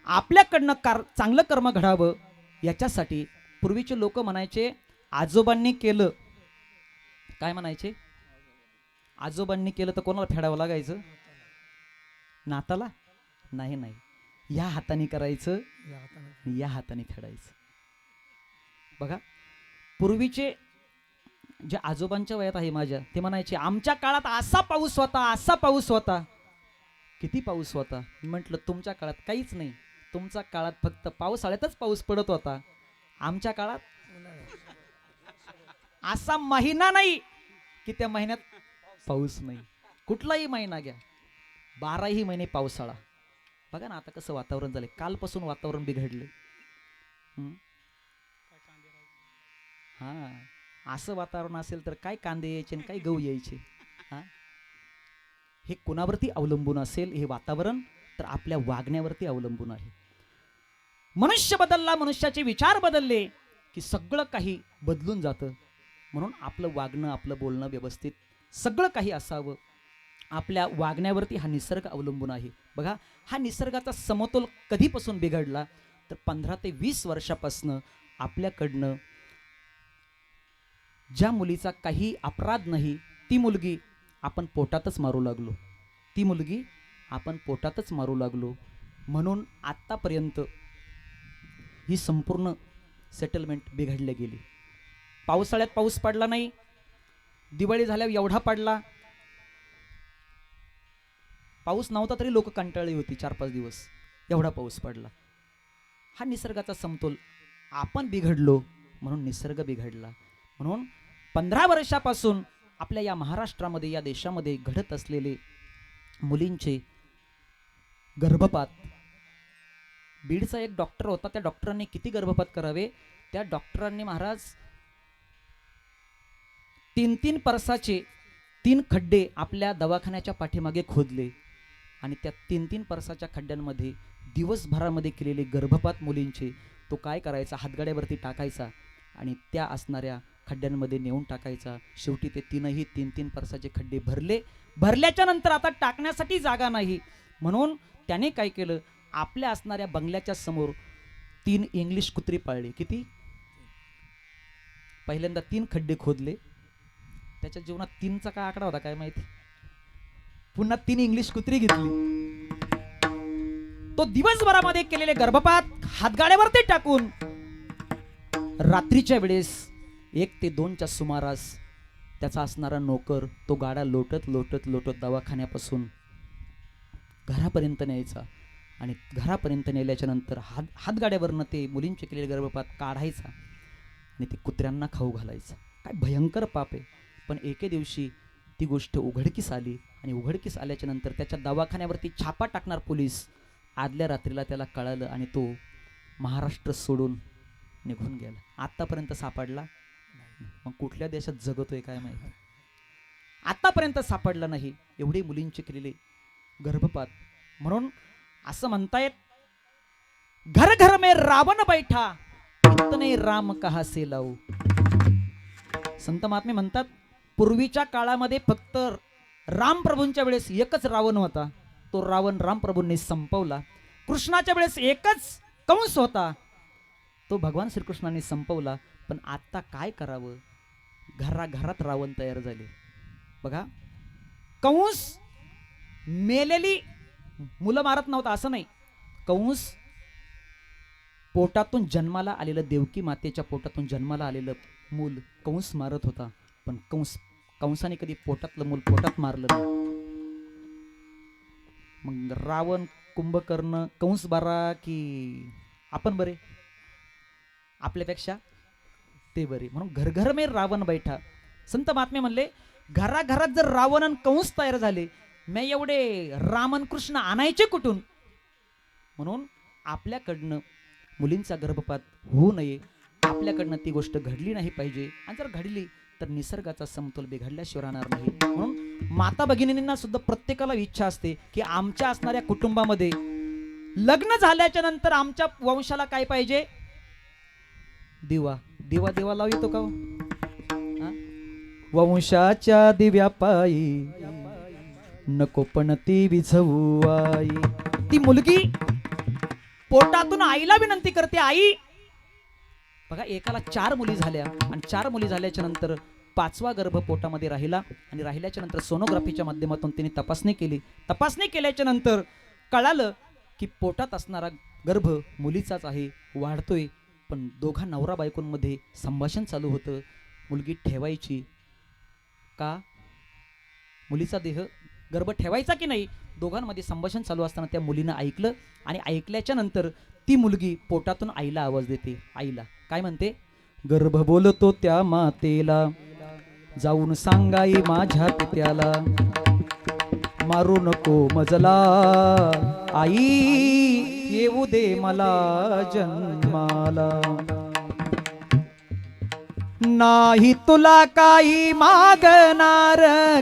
आपल्याकडनं चांगलं कर्म घडावं याच्यासाठी पूर्वीचे लोक म्हणायचे, आजोबांनी केलं, काय म्हणायचे, आजोबांनी केलं तर कोणाला फेडावं लागायचं, नाताला नाही, या हाताने करायचं, या हाताने फेडायचं. बघा, पूर्वीचे जे आजोबांच्या वयात आहे माझ्या, ते म्हणायचे आमच्या काळात असा पाऊस होता. किती पाऊस होता? म्हटलं तुमच्या काळात काहीच नाही, तुमच्या काळात फक्त पावसाळ्यातच पाऊस पडत होता. आमच्या काळात असा महिना नाही की त्या महिन्यात पाऊस नाही. कुठलाही महिना घ्या, 12ही महिने पावसाळा. बघा ना आता कसं वातावरण झालंय, कालपासून वातावरण बिघडले. हा, असं वातावरण असेल तर काय कांदे यायचे आणि काय गहू यायचे. हा, हे कोणावरती अवलंबून असेल हे वातावरण, तर आपल्या वागण्यावरती अवलंबून आहे. मनुष्य बदलला, मनुष्याचे विचार बदलले की सगळं काही बदलून जातं. म्हणून आपलं वागणं, आपलं बोलणं व्यवस्थित सगळं काही असावं. आपल्या वागण्यावरती हा निसर्ग अवलंबून आहे. बघा, हा निसर्गाचा समतोल कधीपासून बिघडला तर 15 ते 20 वर्षापासून आपल्याकडनं ज्या मुलीचा काही अपराध नाही ती मुलगी आपण पोटातच मारू लागलो. म्हणून आत्तापर्यंत ही संपूर्ण सेटलमेंट बिघडली गेली. पावसाळ्यात पाऊस पडला नाही, दिवाळी झाल्यावर एवढा पडला. पाऊस नव्हता तरी लोक कंटाळली होती 4-5 दिवस, एवढा पाऊस पडला. हा निसर्गाचा समतोल आपण बिघडलो, म्हणून निसर्ग बिघडला. म्हणून 15 वर्षापासून आपल्या या महाराष्ट्रामध्ये, या देशामध्ये घडत असलेले मुलींचे गर्भपात. बीडचा एक डॉक्टर होता, त्या डॉक्टरांनी किती गर्भपात करावे, त्या डॉक्टरांनी महाराज 3-3 परसाचे 3 खड्डे आपल्या दवाखान्याच्या पाठीमागे खोदले आणि त्या 3-3 परसाच्या खड्ड्यांमध्ये दिवसभरामध्ये केलेले गर्भपात मुलींचे तो काय करायचा, हातगाड्यावरती टाकायचा आणि त्या असणाऱ्या खड्ड्यांमध्ये नेऊन टाकायचा. शेवटी ते 3 परसाचे खड्डे भरल्याच्या नंतर आता टाकण्यासाठी जागा नाही, म्हणून त्याने काय केलं, आपल्या असणाऱ्या बंगल्याच्या समोर 3 इंग्लिश कुत्री पाळली. किती? पहिल्यांदा 3 खड्डे खोदले, त्याच्या जीवनात 3चा काय आकडा होता काय माहिती, पुन्हा 3 इंग्लिश कुत्री घेतली. तो दिवसभरामध्ये केलेले गर्भपात हातगाड्यावरती टाकून रात्रीच्या वेळेस 1 ते 2च्या सुमारास त्याचा असणारा नोकर तो गाडा लोटत दवाखान्यापासून घरापर्यंत न्यायचा आणि घरापर्यंत नेल्याच्या नंतर हातगाड्यावरनं ते मुलींचे केलेले गर्भपात काढायचा आणि ते कुत्र्यांना खाऊ घालायचा. काय भयंकर पाप आहे. पण एके दिवशी ती गोष्ट उघडकीस आली आणि उघडकीस आल्याच्या नंतर त्याच्या दवाखान्यावरती छापा टाकणार पोलीस, आदल्या रात्रीला त्याला कळालं आणि तो महाराष्ट्र सोडून निघून गेला. आतापर्यंत सापडला. मग कुठल्या देशात जगतोय काय माहिती, आतापर्यंत सापडला नाही. एवढे मुलींचे केलेले गर्भपात. म्हणून असं म्हणतायत, घर घर में रावण बैठा, इतने राम कहा से लाऊ. संत महात्मे म्हणतात, पूर्वीच्या काळामध्ये फक्त रामप्रभूंच्या वेळेस एकच रावण होता, तो रावण रामप्रभूंनी संपवला. कृष्णाच्या वेळेस एकच कंस होता, तो भगवान श्रीकृष्णांनी संपवला. पण आता काय करावं, घराघरात रावण तयार झाले. बघा, कंस मेलेली मुलं मारत नव्हता असं नाही, कंस पोटातून जन्माला आलेलं, देवकी मातेच्या पोटातून जन्माला आलेलं मूल कंस मारत होता. पण कंसाने कधी पोटातलं मूल पोटात मारलं नाही. मग रावण, कुंभकर्ण, कंस बरा की आपण बरे, आपल्यापेक्षा ते बरे. म्हणून घर घर में रावण बैठा. संत महात्मे म्हणले, घराघरात जर रावण आणि कंस तयार झाले मी एवढे रामन कृष्ण आणायचे कुठून? म्हणून आपल्याकडनं मुलींचा गर्भपात होऊ नये, आपल्याकडनं ती गोष्ट घडली नाही पाहिजे. आणि जर घडली तर निसर्गाचा समतोल बिघडल्याशिवाय राहणार नाही. म्हणून माता भगिनींना सुद्धा प्रत्येकाला इच्छा असते की आमच्या असणाऱ्या कुटुंबामध्ये लग्न झाल्याच्या नंतर आमच्या वंशाला काय पाहिजे? दिवा. दिवा देवा लाव येतो का हो? हा? वंशाच्या दिव्यापायी नको पण ती विझवू आई. ती मुलगी पोटातून आईला विनंती करते, आई. बघा, एकाला 4 मुली झाल्या आणि 4 मुली झाल्याच्या नंतर 5वा गर्भ पोटामध्ये राहिला आणि राहिल्याच्या नंतर सोनोग्राफीच्या माध्यमातून तिने तपासणी केली. तपासणी केल्याच्या नंतर कळालं की पोटात असणारा गर्भ मुलीचाच आहे, वाढतोय. पण दोघा नवरा बायकोंमध्ये संभाषण चालू होतं, मुलगी ठेवायची का, मुलीचा देह गर्भ ठेवायचा की नाही, दोघांमध्ये संभाषण चालू असताना त्या मुलीनं ऐकलं. आणि ऐकल्याच्या नंतर ती मुलगी पोटातून आईला आवाज देते. आईला काय म्हणते? गर्भ बोलतो त्या मातेला, जाऊन सांगाई माझ्या पित्याला, मारू नको मजला आई, येऊ दे मला जन्माला. नाही तुला काही मागणार,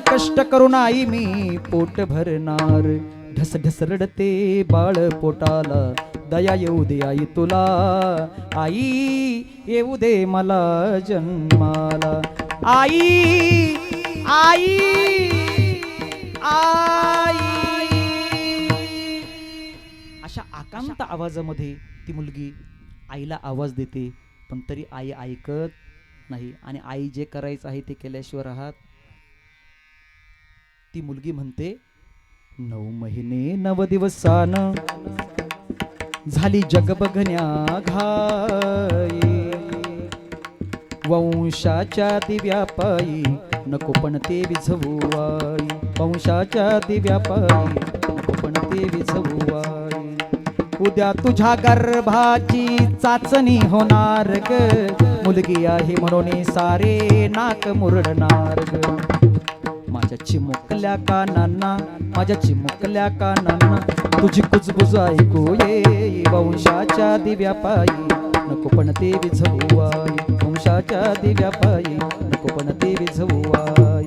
कष्ट करून आई मी पोट भरणार. ढस ढस रडते बाळ पोटाला, दया येऊ दे आई तुला, आई येऊ दे मला जन्माला. आई आई आई. अशा आकांत आवाजामध्ये ती मुलगी आईला आवाज देते, पण तरी आई ऐकत नाही. आणि आई जे करायचं आहे ते केल्याशिवाय राहत. ती मुलगी म्हणते, 9 महिने 9 दिवसान झाली जग बघण्या घाई, वंशाच्या दिव्यापायी नको पण ते विझवू आई. वंशाच्या दिव्यापायी नको पण ते विझवू आई. उद्या तुझ्या गर्भाची चाचणी होणार ग, मुलगी आहे म्हणून सारे नाक मुरडणार ग. माझ्या चिमुकल्या कानांना, माझ्या चिमुकल्या कानांना तुझी कुजबुज ऐकू ये. वंशाच्या दिव्यापायी नको पण ते विझवू आई. वंशाच्या दिव्यापायी नको पण ते विझवू आई.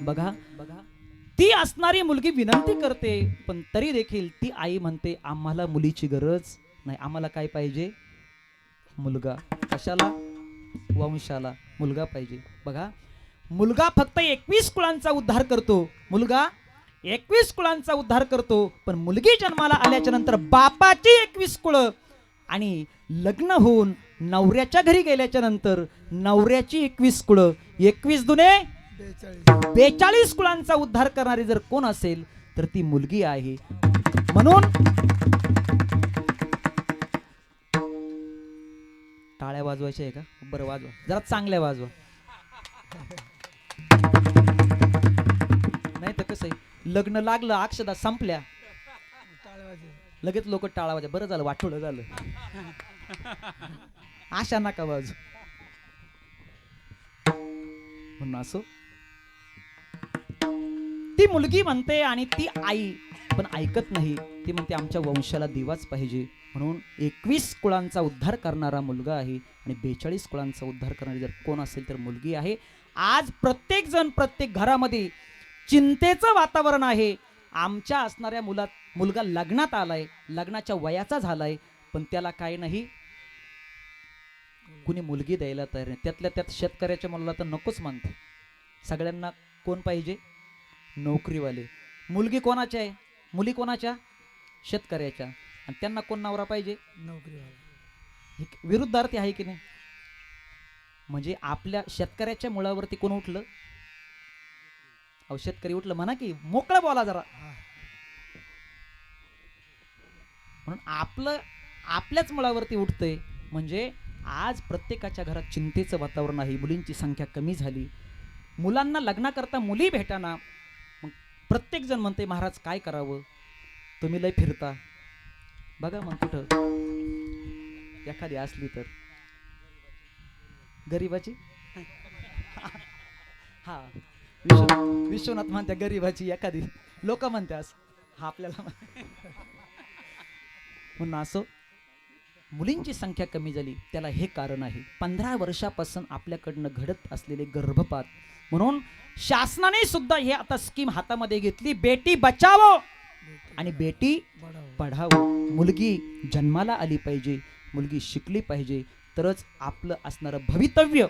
बघा, ती असणारी मुलगी विनंती करते, पण तरी देखील ती आई म्हणते, आम्हाला मुलीची गरज नाही, आम्हाला काय पाहिजे? मुलगा. कशाला? वंशाला मुलगा पाहिजे. बघा, मुलगा फक्त 21 कुळांचा उद्धार करतो. मुलगा 21 कुळांचा उद्धार करतो, पण मुलगी जन्माला आल्याच्या नंतर बापाची 21 कुळं आणि लग्न होऊन नवऱ्याच्या घरी गेल्याच्या नंतर नवऱ्याची 21 कुळं, 21 दुने 42 कुळांचा उद्धार करणारी जर कोण असेल तर ती मुलगी आहे. म्हणून टाळ्या वाजवायच्या आहे का? बरं, वाजवा जरा, चांगल्या वाजवा. नाही तर कसं आहे, लग्न लागलं, अक्षदा संपल्या, लगेच लोक टाळा वाजवा. बरं झालं, वाटोळं झालं. आशा नका वाजू. म्हणून असो, ती मुलगी म्हणते आणि ती आई पण ऐकत नाही. ती म्हणते आमच्या वंशाला दिवाच पाहिजे. म्हणून 21 कुळांचा उद्धार करणारा मुलगा आहे आणि 42 कुळांचा उद्धार करणारी जर कोण असेल तर मुलगी आहे. आज प्रत्येक जण, प्रत्येक घरामध्ये चिंतेचं वातावरण आहे. आमच्या असणाऱ्या मुलगा लग्नात आलाय, लग्नाच्या वयाचा झालाय, पण त्याला काय नाही, कुणी मुलगी द्यायला तयार नाही. त्यातल्या त्यात शेतकऱ्याच्या मुलाला तर नकोच मानते. सगळ्यांना कोण पाहिजे? नोकरीवाले. मुलगी कोणाच्या आहे? मुली कोणाच्या? शेतकऱ्याच्या. आणि त्यांना कोण नवरा पाहिजे? नोकरीवाला. विरुद्धार्थी आहे की नाही? म्हणजे आपल्या शेतकऱ्याच्या मुळावरती कोण उठलं? अहो, शेतकरी उठलं म्हणा की, मोकळं बोला जरा. म्हणून आपल्याच मुळावरती उठतंय. म्हणजे आज प्रत्येकाच्या घरात चिंतेचं वातावरण आहे. मुलींची संख्या कमी झाली, मुलांना लग्नाकरता मुली भेटाना. मग प्रत्येक जण म्हणते, महाराज काय करावं, तुम्ही लय फिरता. बघा मग कुठं एखादी असली तर गरीबाची. हा, विश्वनाथ म्हणत्या गरीबाची एखादी लोक म्हणत्यास हा आपल्याला म्हणून असं मुलींची संख्या कमी झाली त्याला हे कारण आहे 15 वर्षापासून आपल्याकडनं घडत असलेले गर्भपात. म्हणून शासनाने सुद्धा हे आता स्कीम हातामध्ये घेतली, बेटी बचावो आणि बेटी पढावो. मुलगी जन्माला आली पाहिजे, मुलगी शिकली पाहिजे, तरच आपलं असणारं भवितव्य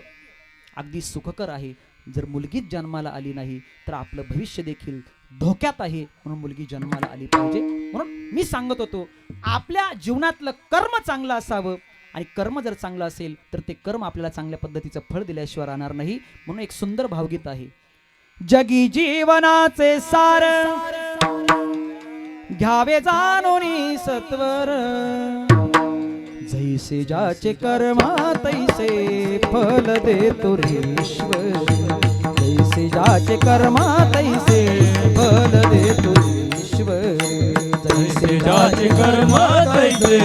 अगदी सुखकर आहे. जर मुलगीच जन्माला आली नाही तर आपलं भविष्य देखील धोक्यात आहे. म्हणून मुलगी जन्माला आली पाहिजे. म्हणून मी सांगत होतो आपल्या जीवनातलं कर्म चांगलं असावं आणि कर्म जर चांगलं असेल तर ते कर्म आपल्याला चांगल्या पद्धतीचं फळ दिल्याशिवाय राहणार नाही. म्हणून एक सुंदर भावगीत आहे. जगी जीवनाचे सार घ्यावे जाणून सत्वर, जैसे ज्याचे कर्म तैसे फल देतो रे ईश्वर, जैसे ज्याचे कर्म तैसे फल देतो रे ईश्वर,
जैसे ज्याचे कर्म तैसे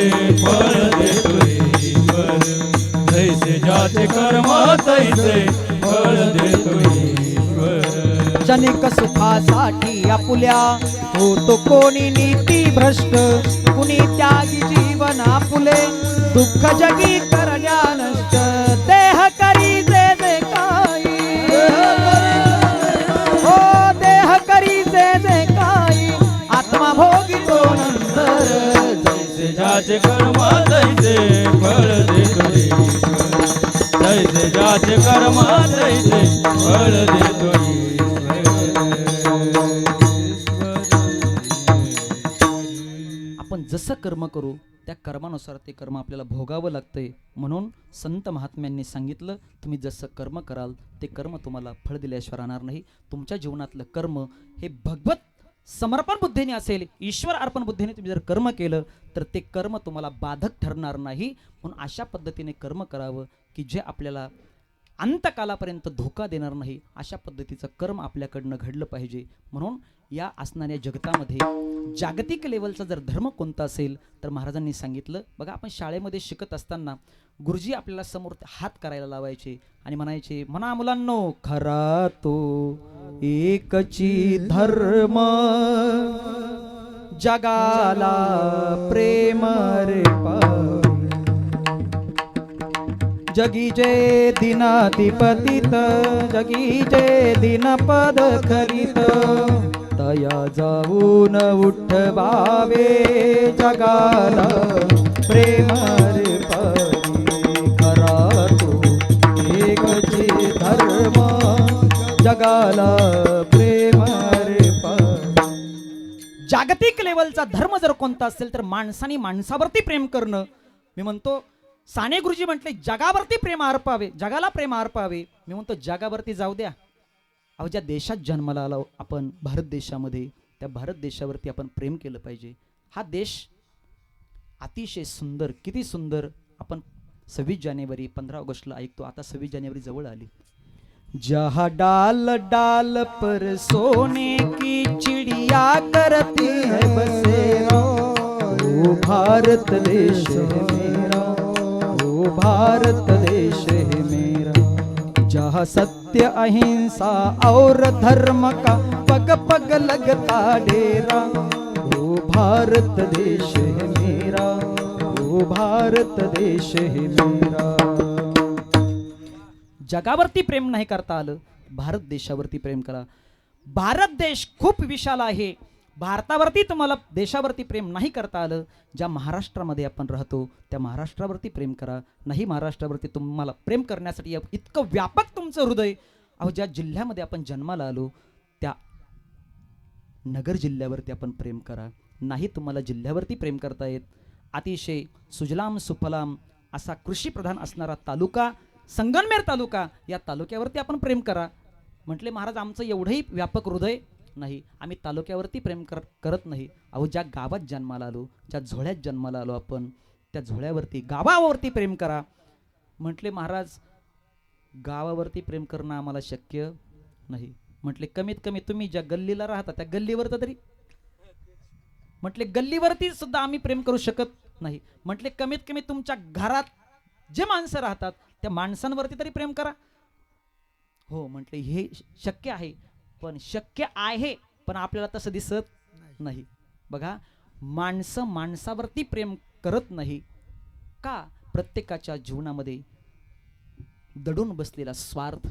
फळ देतो ईश्वर, जैसे ज्याचे कर्म तैसे फळ देतो ईश्वर.
जनिक सुखासाठी आपुल्या होतो कोणी नीती भ्रष्ट, कुणी त्यागी जीवन आपुले दुःख जगी करण्या नष्ट. देह करी जे जे काही, हो देह करी जे जे काही, आत्मा भोगितो नंतर.
जैसे ज्याचे कर्म तैसे फळ देतो ईश्वर, जैसे ज्याचे कर्म तैसे फळ देतो ईश्वर.
आपण जसं कर्म करू त्या कर्मानुसार ते कर्म आपल्याला भोगावं लागतंय. म्हणून संत महात्म्यांनी सांगितलं तुम्ही जसं कर्म कराल ते कर्म तुम्हाला फळ दिल्याशिवाय राहणार नाही. तुमच्या जीवनातलं कर्म हे भगवत समर्पण बुद्धीने असेल, ईश्वर अर्पण बुद्धीने तुम्ही जर कर्म केलं तर ते कर्म तुम्हाला बाधक ठरणार नाही. म्हणून अशा पद्धतीने कर्म करावं की जे आपल्याला अंतकालापर्यंत धोका देणार नाही. अशा पद्धतीचं कर्म आपल्याकडनं घडलं पाहिजे. म्हणून या असणाऱ्या जगतामध्ये जागतिक लेवलचा जर धर्म कोणता असेल तर महाराजांनी सांगितलं बघा, आपण शाळेमध्ये शिकत असताना गुरुजी आपल्याला समोर हात करायला लावायचे आणि म्हणायचे, म्हणा मुलांनो खरा तो एकची धर्म, जगाला प्रेम रे पावी, जगी जे दिनाधिपतीत, जगी जे दिनपद खरीत, तया जाऊन उठवावे जगाला प्रेम रे पावी. खरा तो एकची धर्म, जगाला प्रेम रे पावी. जागतिक लेवलचा धर्म जर कोणता असेल तर माणसाने माणसावरती प्रेम करणं. मी म्हणतो साने गुरुजी म्हटले जगावरती प्रेम अर्पावे, जगाला प्रेम अर्पावे. मी म्हणतो जगावरती जाऊ द्या, अहो ज्या देशात जन्माला आलो आपण भारत देशामध्ये, त्या भारत देशावरती आपण प्रेम केलं पाहिजे. हा देश अतिशय सुंदर, किती सुंदर. आपण 26 जानेवारी 15 ऑगस्टला ऐकतो, आता 26 जानेवारी जवळ आली. जहाँ डाल डाल पर सोने की चिड़िया करती है बसेरा, वो भारत देश है मेरा, वो भारत देश है मेरा. जहाँ सत्य अहिंसा और धर्म का पग पग लगता डेरा, वो भारत देश है मेरा, वो भारत देश है मेरा. जगावरती प्रेम नाही करता आलं, भारत देशावरती प्रेम करा. भारत देश खूप विशाल आहे. भारतावरती तुम्हाला देशावरती प्रेम नाही करता आलं, ज्या महाराष्ट्रामध्ये आपण राहतो त्या महाराष्ट्रावरती प्रेम करा. नाही महाराष्ट्रावरती तुम्हाला प्रेम करण्यासाठी इतकं व्यापक तुमचं हृदय, अहो ज्या जिल्ह्यामध्ये आपण जन्माला आलो त्या नगर जिल्ह्यावरती आपण प्रेम करा. नाही तुम्हाला जिल्ह्यावरती प्रेम करता येत, अतिशय सुजलाम सुफलाम असा कृषीप्रधान असणारा तालुका संगमनेर तालुका, या तालुक्यावरती आपण प्रेम करा. म्हटले महाराज आमचं एवढंही व्यापक हृदय नाही, आम्ही तालुक्यावरती प्रेम करत नाही. अहो ज्या गावात जन्माला आलो, ज्या झोळ्यात जन्माला आलो आपण, त्या झोळ्यावरती गावावरती प्रेम करा. म्हटले महाराज गावावरती प्रेम करणं आम्हाला शक्य नाही. म्हटले कमीत कमी तुम्ही ज्या गल्लीला राहता त्या गल्लीवर तरी, म्हटले गल्लीवरती सुद्धा आम्ही प्रेम करू शकत नाही. म्हटले कमीत कमी तुमच्या घरात जे माणसं राहतात त्या माणसांवरती तरी प्रेम करा. हो म्हटले हे शक्य आहे, पण शक्य आहे, पण आपल्याला तसं दिसत नाही. बघा, माणसं माणसावरती प्रेम करत नाही का? प्रत्येकाच्या जीवनामध्ये दडून बसलेला स्वार्थ.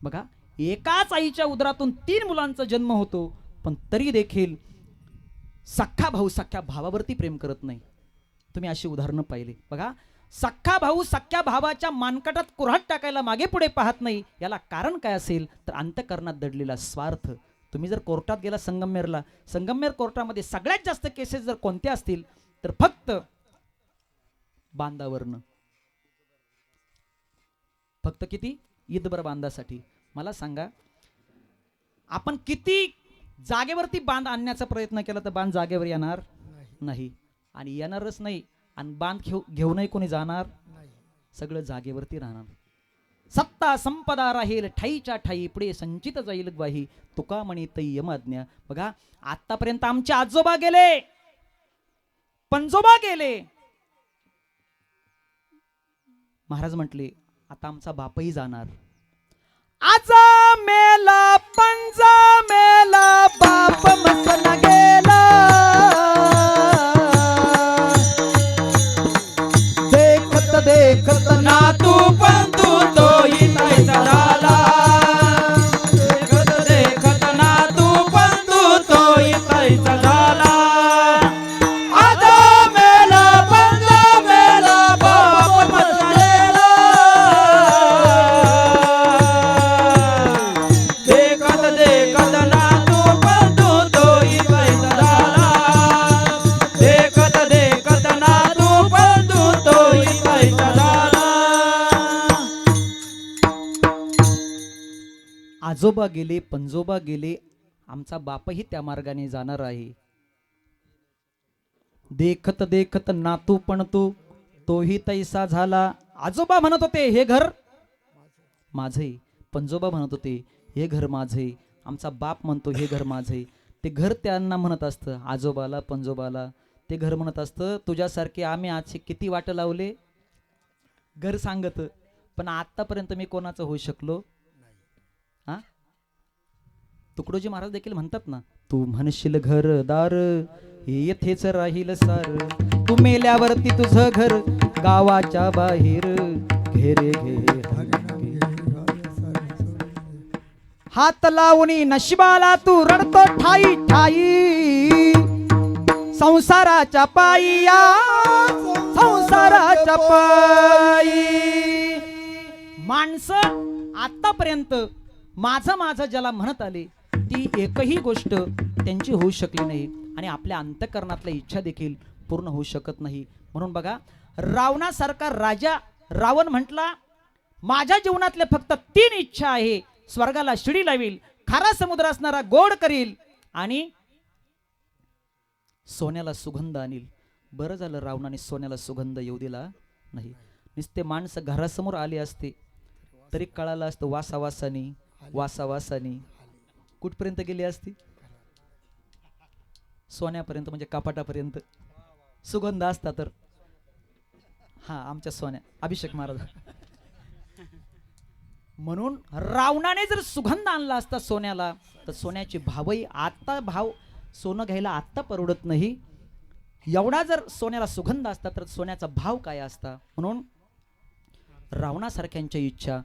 बघा, एकाच आईच्या उदरातून 3 मुलांचा जन्म होतो, पण तरी देखील सख्खा भाऊ सख्ख्या भावावरती प्रेम करत नाही. तुम्ही अशी उदाहरणं पाहिली. बघा, सख्खा भाऊ सख्ख्या भावाच्या मानकटात कुऱ्हाड टाकायला मागे पुढे पाहत नाही. याला कारण काय असेल तर अंतःकरणात दडलेला स्वार्थ. तुम्ही जर कोर्टात गेला संगमनेर कोर्टामध्ये सगळ्यात जास्त केसेस जर कोणत्या असतील तर फक्त बांधावरनं. फक्त किती? ईदभर बांधासाठी. मला सांगा, आपण किती जागेवरती बांध आणण्याचा प्रयत्न केला तर बांध जागेवर येणार नाही, आणि येणारच नाही. आणि बांध घेऊनही कोणी जाणार, सगळं जागेवरती राहणार. सत्ता संपदा राहील ठाईच्या ठाई, पुढे संचित जाईल ग्वाही, तुका म्हणे तै यमाज्ञा. बघा, आतापर्यंत आमचे आजोबा गेले, पंजोबा गेले, महाराज म्हटले आता आमचा बापही जाणार. आजा मेला पंजा मेला बाप मसन गेला, देखत देखत
ना तू पण तू तोही नाहीसा झाला. देखत देखत ना तू पण तू तोही नाहीसा झाला. आता मेला पंजा मेला बाप मसलेला. देखत देखत ना तू पण तू तोही नाहीसा झाला. देखत देखत ना तू पण तू तोही नाहीसा झाला.
आजोबा गेले, पंजोबा गेले, आमचा बापही त्या मार्गाने जाणार आहे. देखत देखत नातू पण तोही तैसा झाला. आजोबा म्हणत होते हे घर माझे, पंजोबा म्हणत होते हे घर माझे, आमचा बाप म्हणतो हे घर माझे. ते घर त्यांना म्हणत असतं, आजोबाला पंजोबाला ते घर म्हणत असतं तुझ्यासारखे आम्ही आजचे किती वाट लावले, घर सांगत. पण आतापर्यंत मी कोणाचं होऊ शकलो. हा, तुकडोजी महाराज देखील म्हणतात ना, तू म्हणशील घरदार येथेच राहील सार, तू मेल्यावरती तुझं घर गावाच्या बाहेर घेरे घे. हात लावणी नशिबाला तू रडतो ठाई ठाई, संसाराच्या पायी या संसाराच्या पायी. माणसं आतापर्यंत माझं माझं ज्याला म्हणत आले ती एकही गोष्ट त्यांची होऊ शकली नाही, आणि आपल्या अंतःकरणातल्या इच्छा देखील पूर्ण होऊ शकत नाही. म्हणून बघा, रावणासारखा राजा रावण म्हटला माझ्या जीवनातल्या फक्त 3 इच्छा आहे, स्वर्गाला शिडी लावील, खारा समुद्र असणारा गोड करील, आणि सोन्याला सुगंध आणील. बरं झालं रावणाने सोन्याला सुगंध येऊ दिला नाही. नुसते माणसं घरासमोर आले असते तरी कळालं असतं वासावासानी वासावासानी कुठपर्यंत गेली असती, सोन्यापर्यंत, म्हणजे कपाटापर्यंत. सुगंध असता तर. हा, आमच्या सोन्या अभिषेक महाराज. म्हणून रावणाने जर सुगंध आणला असता सोन्याला तर सोन्याचे भावही आता सोनं घ्यायला आत्ता परवडत नाही. एवढा जर सोन्याला सुगंध असता तर सोन्याचा भाव काय असता. म्हणून रावणासारख्यांच्या इच्छा,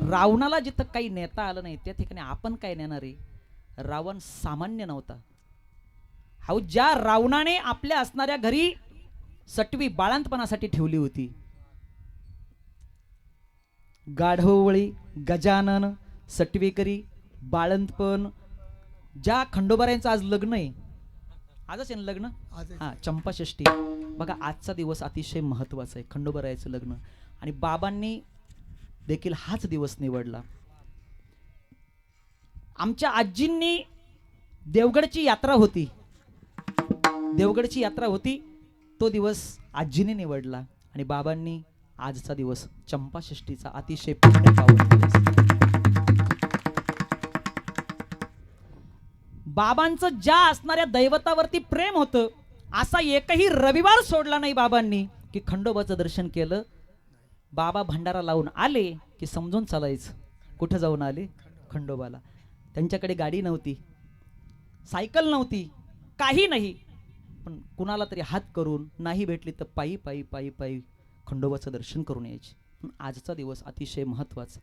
रावणाला जिथं काही नेता आलं नाही त्या ठिकाणी आपण काय नेणार आहे. रावण सामान्य नव्हता. हा, ज्या रावणाने आपल्या असणाऱ्या घरी सटवी बाळंतपणासाठी ठेवली होती, गाढवळी गजानन सटवीकरी बाळंतपण, ज्या खंडोबारायांचं आज लग्न आहे, आजच आहे ना लग्न, हा चंपाषष्ठी. बघा, आजचा दिवस अतिशय महत्वाचा आहे, खंडोबारायाचं लग्न, आणि बाबांनी देखील हाच दिवस निवडला. आमच्या आजींनी देवगडची यात्रा होती, देवगडची यात्रा होती, तो दिवस आजीने निवडला, आणि बाबांनी आजचा दिवस चंपाषष्ठीचा अतिशय पुण्य पावन दिवस. बाबांचं ज्या असणाऱ्या दैवतावरती प्रेम होतं, असा एकही रविवार सोडला नाही बाबांनी की खंडोबाचं दर्शन केलं. बाबा भंडारा लावून आले की समजून चालायचं कुठं जाऊन आले, खंडोबाला. त्यांच्याकडे गाडी नव्हती, सायकल नव्हती, काही नाही, पण कुणाला तरी हात करून नाही भेटली तर पायी पायी पायी पायी खंडोबाचं दर्शन करून यायचे. पण आजचा दिवस अतिशय महत्त्वाचा,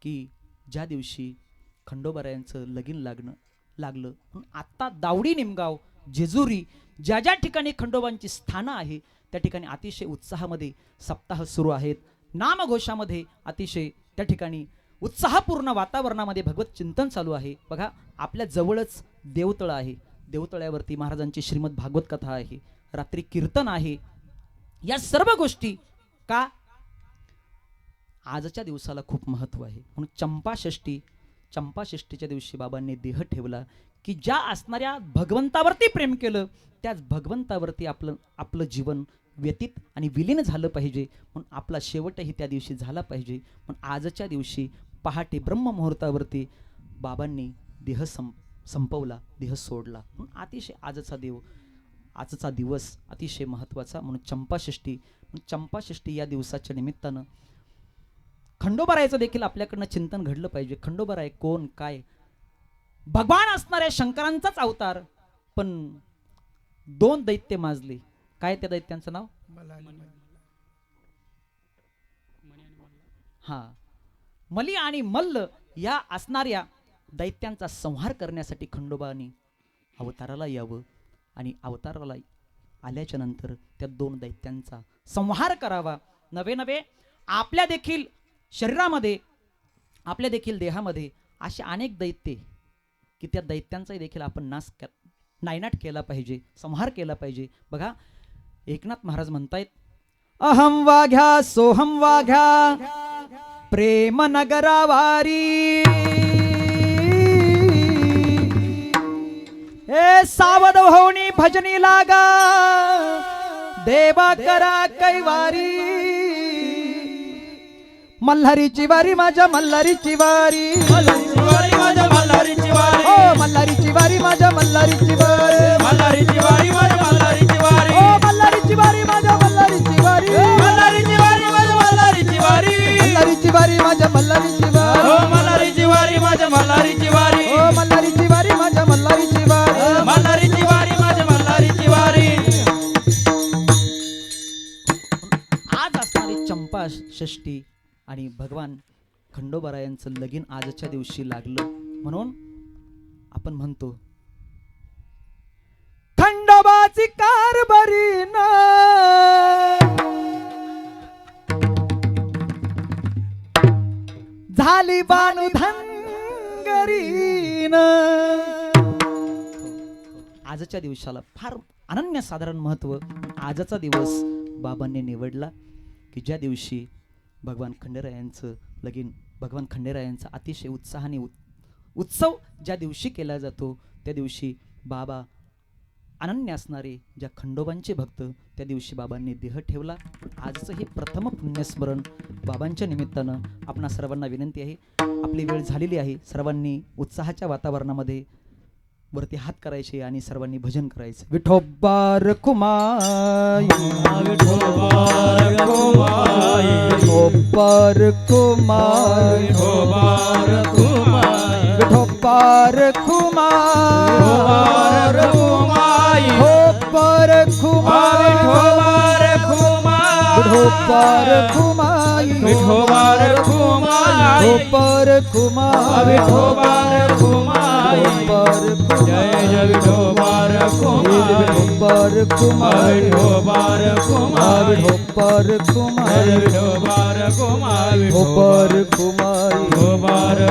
की ज्या दिवशी खंडोबारायांचं लगीन लागलं. पण आत्ता दावडी, निमगाव, जेजुरी ज्या ज्या ठिकाणी खंडोबांची स्थानं आहे त्या ठिकाणी अतिशय उत्साहामध्ये सप्ताह सुरू आहेत. नामघोषामध्ये अतिशय त्या ठिकाणी उत्साहपूर्ण वातावरणामध्ये भगवत चिंतन चालू आहे. बघा, आपल्या जवळच देवतळं आहे, देवतळ्यावरती महाराजांची श्रीमद भागवत कथा आहे, रात्री कीर्तन आहे. या सर्व गोष्टी का आजच्या दिवसाला खूप महत्त्व आहे. म्हणून चंपाषष्ठीच्या दिवशी बाबांनी देह ठेवला, की ज्या असणाऱ्या भगवंतावरती प्रेम केलं त्याच भगवंतावरती आपलं जीवन व्यतीत आणि विलीन झालं पाहिजे. म्हणून आपला शेवटही त्या दिवशी झाला पाहिजे. पण आजच्या दिवशी पहाटे ब्रह्ममुहूर्तावरती बाबांनी देह संपवला, देह सोडला. म्हणून अतिशय आजचा दिवस अतिशय महत्त्वाचा. म्हणून चंपाषष्ठी या दिवसाच्या निमित्तानं खंडोबारायाचं देखील आपल्याकडनं चिंतन घडलं पाहिजे. खंडोबाराय कोण, काय? भगवान असणाऱ्या शंकरांचाच अवतार, पण 2 दैत्य माजले. काय त्या दैत्यांचं नाव? मली आणि मल्ल या असणाऱ्या दैत्यांचा संहार करण्यासाठी खंडोबाने अवताराला यावं आणि अवताराला आल्याच्या नंतर त्या 2 दैत्यांचा संहार करावा. नवे आपल्या देखील शरीरामध्ये, आपल्या देखील देहामध्ये असे अनेक दैत्य, की त्या दैत्यांचाही देखील आपण नायनाट केला पाहिजे, संहार केला पाहिजे. बघा, एकनाथ महाराज म्हणतायत, अहम वाघ्या सोहम वाघ्या प्रेम नगरावारी, हे सावध होनी भजनी लागा देवा करा कैवारी. मल्हारीची वारी माझ्या मल्हारीची वारी,
मल्हारीची वारी माझ्या मल्हारीची वारी,
ओ मल्हारीची वारी माझ्या मल्हारीची वारी,
मल्हारीची वारी माझ्या मल्हारीची वारी,
ओ मल्हारीची वारी माझ्या मल्हारीची वारी,
मल्हारीची वारी माझ्या मल्हारीची वारी,
मल्हारीची वारी माझ्या मल्हारीची वारी,
ओ मल्हारीची वारी माझ्या मल्हारीची वारी,
ओ मल्हारीची वारी माझ्या मल्हारीची वारी,
मल्हारीची वारी माझ्या मल्हारीची वारी.
आज असणारी चंपाषष्ठी आणि भगवान खंडोबारायांचं लगीन आजच्या दिवशी लागलं. म्हणून आपण म्हणतो, खंडोबाची कारभारी ना झाली बानू धनगरीन. आजच्या दिवसाला फार अनन्यसाधारण महत्व आजचा दिवस बाबांनी निवडला, की ज्या दिवशी भगवान खंडेरायांचं लगीन, भगवान खंडेरायांचा अतिशय उत्साहाने उत्सव ज्या दिवशी केला जातो त्या दिवशी बाबा अनन्य असणारे ज्या खंडोबांचे भक्त त्या दिवशी बाबांनी देह ठेवला. आजचं हे प्रथम पुण्यस्मरण बाबांच्या निमित्तानं आपणा सर्वांना विनंती आहे, आपली वेळ झालेली आहे. सर्वांनी उत्साहाच्या वातावरणामध्ये वरती हात करायचे आणि सर्वांनी भजन करायचं. विठोबार कुमाई,
विठोबार कुमाई,
विठोबार कुमाई,
विठोबार कुमाई,
विठोबार कुमाई,
विठोबार कुमाई,
विठोबार कुमाई,
विठोबार कुमाई,
विठोबार कुमाई,
विठोबार कुमाई,
विठोबार कुमाई,
विठोबार कुमाई,
विठोबार
जय जय विठोबार कुमाई,
विठोबार कुमाई,
विठोबार कुमाई,
विठोबार कुमाई,
विठोबार कुमाई,
विठोबार कुमाई,
विठोबार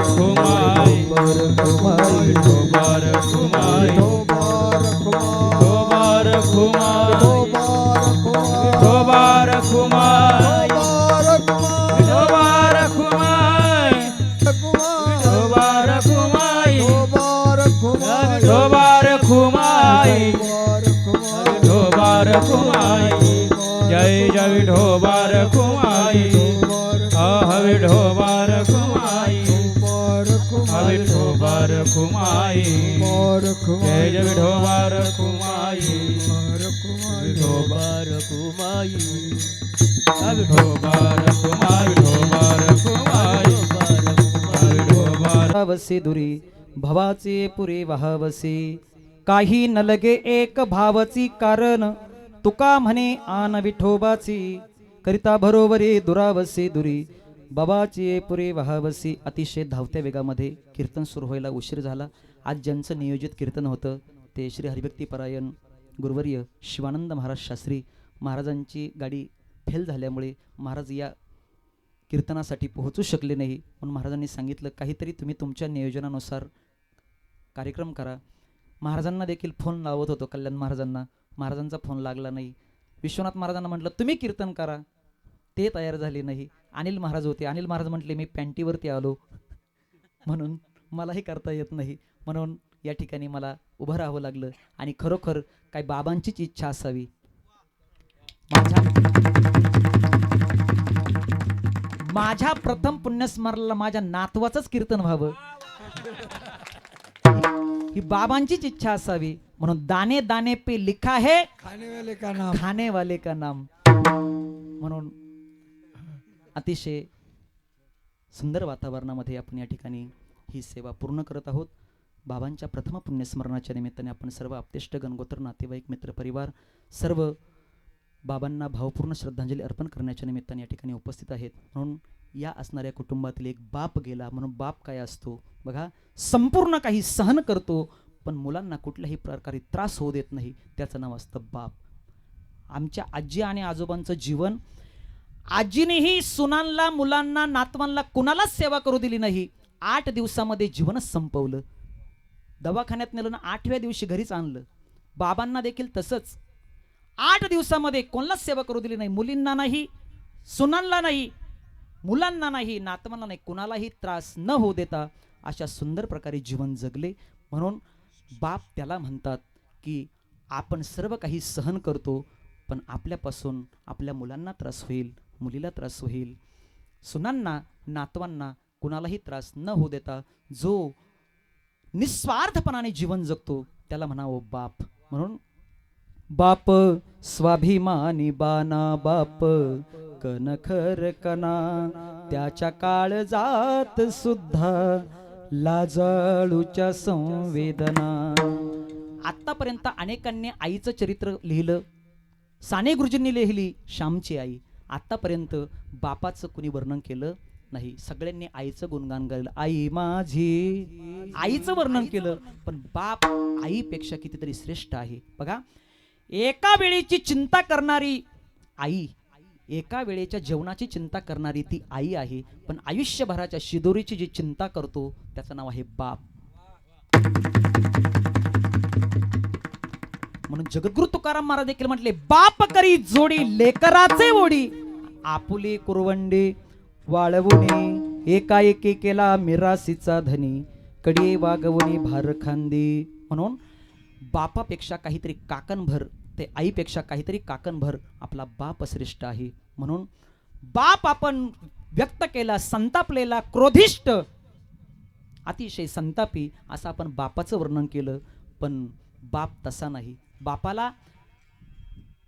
कुमाई,
विठोबार कुमाई,
विठोबार कुमाई, विठोबार कुमाई, विठोबार कुमाई, विठोबार कुमाई, विठोबार कुमाई, विठोबार कुमाई, विठोबार कुमाई, जय जय विठोबार कुमाई, विठोबार कुमाई, विठोबार कुमाई, जय जय विठोबार कुमाई, विठोबार कुमाई, विठोबार कुमाई, विठोबार कुमाई, विठोबार
दुरावसे दुरी भवाचे पुरे वाहवसे काही न लगे एक भावची कारण तुका म्हणे आन विठोबाची करिता भरोवरे दुरावसे दुरी बाबाची पुरे वाहवसी. अतिशय धावत्या वेगामध्ये कीर्तन सुरू व्हायला उशीर झाला. आज ज्यांचं नियोजित कीर्तन होतं ते श्री हरिभक्तीपरायण गुरुवर्य शिवानंद महाराज शास्त्री महाराजांची गाडी फेल झाल्यामुळे महाराज या कीर्तनासाठी पोहोचू शकले नाही. म्हणून महाराजांनी सांगितलं काहीतरी तुम्ही तुमच्या नियोजनानुसार कार्यक्रम करा. महाराजांना देखील फोन लावत होतो, कल्याण महाराजांना, महाराजांचा फोन लागला नाही. विश्वनाथ महाराजांना म्हटलं तुम्ही कीर्तन करा, ते तयार झाले नाही. अनिल महाराज होते, अनिल महाराज म्हटले मी पॅन्टीवरती आलो म्हणून मलाही करता येत नाही, म्हणून या ठिकाणी मला उभं राहावं लागलं. आणि खरोखर काय बाबांचीच इच्छा असावी. माझ्या प्रथम पुण्यस्मरणाला माझ्या नातवाचंच कीर्तन व्हावं ही बाबांचीच इच्छा असावी. म्हणून दाने दाने पे लिखा है खाने वाले का नाम. म्हणून अतिशय सुंदर वातावरणामध्ये आपण या ठिकाणी ही सेवा पूर्ण करत आहोत. बाबांच्या प्रथम पुण्यस्मरणाच्या निमित्ताने आपण सर्व आप्तेष्ट गणगोत्र नातेवाईक मित्र परिवार सर्व बाबांना भावपूर्ण श्रद्धांजली अर्पण करण्याच्या निमित्ताने या ठिकाणी उपस्थित आहेत. म्हणून या असणाऱ्या कुटुंबातील एक बाप गेला. म्हणून बाप काय असतो बघा, संपूर्ण काही सहन करतो पण मुलांना कुठल्याही प्रकारे त्रास होऊ देत नाही, त्याचं नाव असतं बाप. आमच्या आजी आणि आजोबांचं जीवन, आजीनेही सुनांना मुलांना नातवांना कुणालाच सेवा करू दिली नाही. 8 दिवसामध्ये जीवनच संपवलं. दवाखान्यात नेलं ना 8व्या दिवशी घरीच आणलं. बाबांना देखील तसंच 8 दिवसामध्ये कोणालाच सेवा करू दिली नाही. मुलींना नाही, सुनांना नाही, मुलांना नाही, नातवांना नाही, कुणालाही त्रास न होऊ देता अशा सुंदर प्रकारे जीवन जगले. म्हणून बाप त्याला म्हणतात की आपण सर्व काही सहन करतो पण आपल्यापासून आपल्या मुलांना त्रास होईल, मुलीला त्रास होईल, सुनांना नातवांना कुणालाही त्रास न होऊ देता जो निस्वार्थपणाने जीवन जगतो त्याला म्हणावं बाप. म्हणून बाप स्वाभिमानी बाना बाप कनखर कना त्याच्या काळजात सुद्धा लाजाळूच्या संवेदना. आतापर्यंत अनेकांनी आईचं चरित्र लिहिलं. साने गुरुजींनी लिहिली श्यामची आई. आतापर्यंत बापाचं कुणी वर्णन केलं नाही. सगळ्यांनी आईचं गुणगान गायलं, आई माझी, आईचं वर्णन केलं. पण बाप आईपेक्षा कितीतरी श्रेष्ठ आहे. बघा, एका वेळेची चिंता करणारी आई, एका वेळेच्या जेवणाची चिंता करणारी ती आई आहे. पण आयुष्यभराच्या शिदोरीची जी चिंता करतो त्याचं नाव आहे बाप. म्हणून जगद्गुरु तुकाराम महाराज देखील म्हटले, बाप करी जोडी लेकराचे ओढी आपुले कुरवंडे वाळवुने एकाएकी केला मिरासीचा धनी कडे वागवणे भार खांदे. म्हणून बापापेक्षा काहीतरी काकणभर, ते आईपेक्षा काहीतरी काकणभर आपला बाप श्रेष्ठ आहे. म्हणून बाप आपण व्यक्त केला संतापलेला, क्रोधिष्ट, अतिशय संतापी असं आपण बापाचं वर्णन केलं. पण बाप तसा नाही. बापाला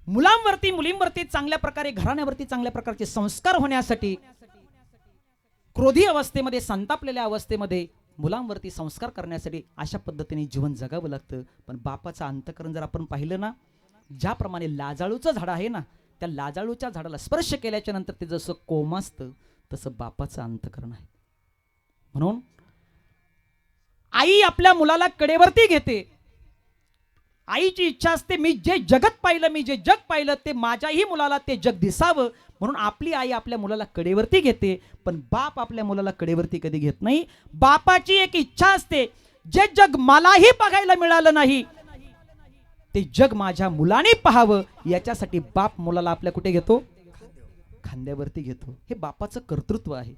मुलांवरती मुलींवरती चांगल्या प्रकारे, घराण्यावरती चांगल्या प्रकारचे संस्कार होण्यासाठी क्रोधी अवस्थेमध्ये, संतापलेल्या अवस्थेमध्ये मुलांवरती संस्कार करण्यासाठी अशा पद्धतीने जीवन जगावं लागतं. पण बापाचं अंतःकरण जर आपण पाहिलं ना, ज्याप्रमाणे लाजाळूचं झाड आहे ना, त्या लाजाळूच्या झाडाला स्पर्श केल्याच्या नंतर ते जसं कोमासतं तसं बापाचं अंतःकरण आहे. म्हणून आई आपल्या मुलाला कडेवरती घेते. आईची इच्छा असते मी जे जगत पाहिलं, मी जे जग पाहिलं ते माझ्याही मुलाला ते जग दिसावं. म्हणून आपली आई आपल्या मुलाला कडेवरती घेते. पण बाप आपल्या मुलाला कडेवरती कधी घेत नाही. बापाची एक इच्छा असते, जे जग मलाही बघायला मिळालं नाही ते जग माझ्या मुलाने पाहावं. याच्यासाठी बाप मुलाला आपल्या कुठे घेतो? खांद्यावरती घेतो. हे बापाचं कर्तृत्व आहे.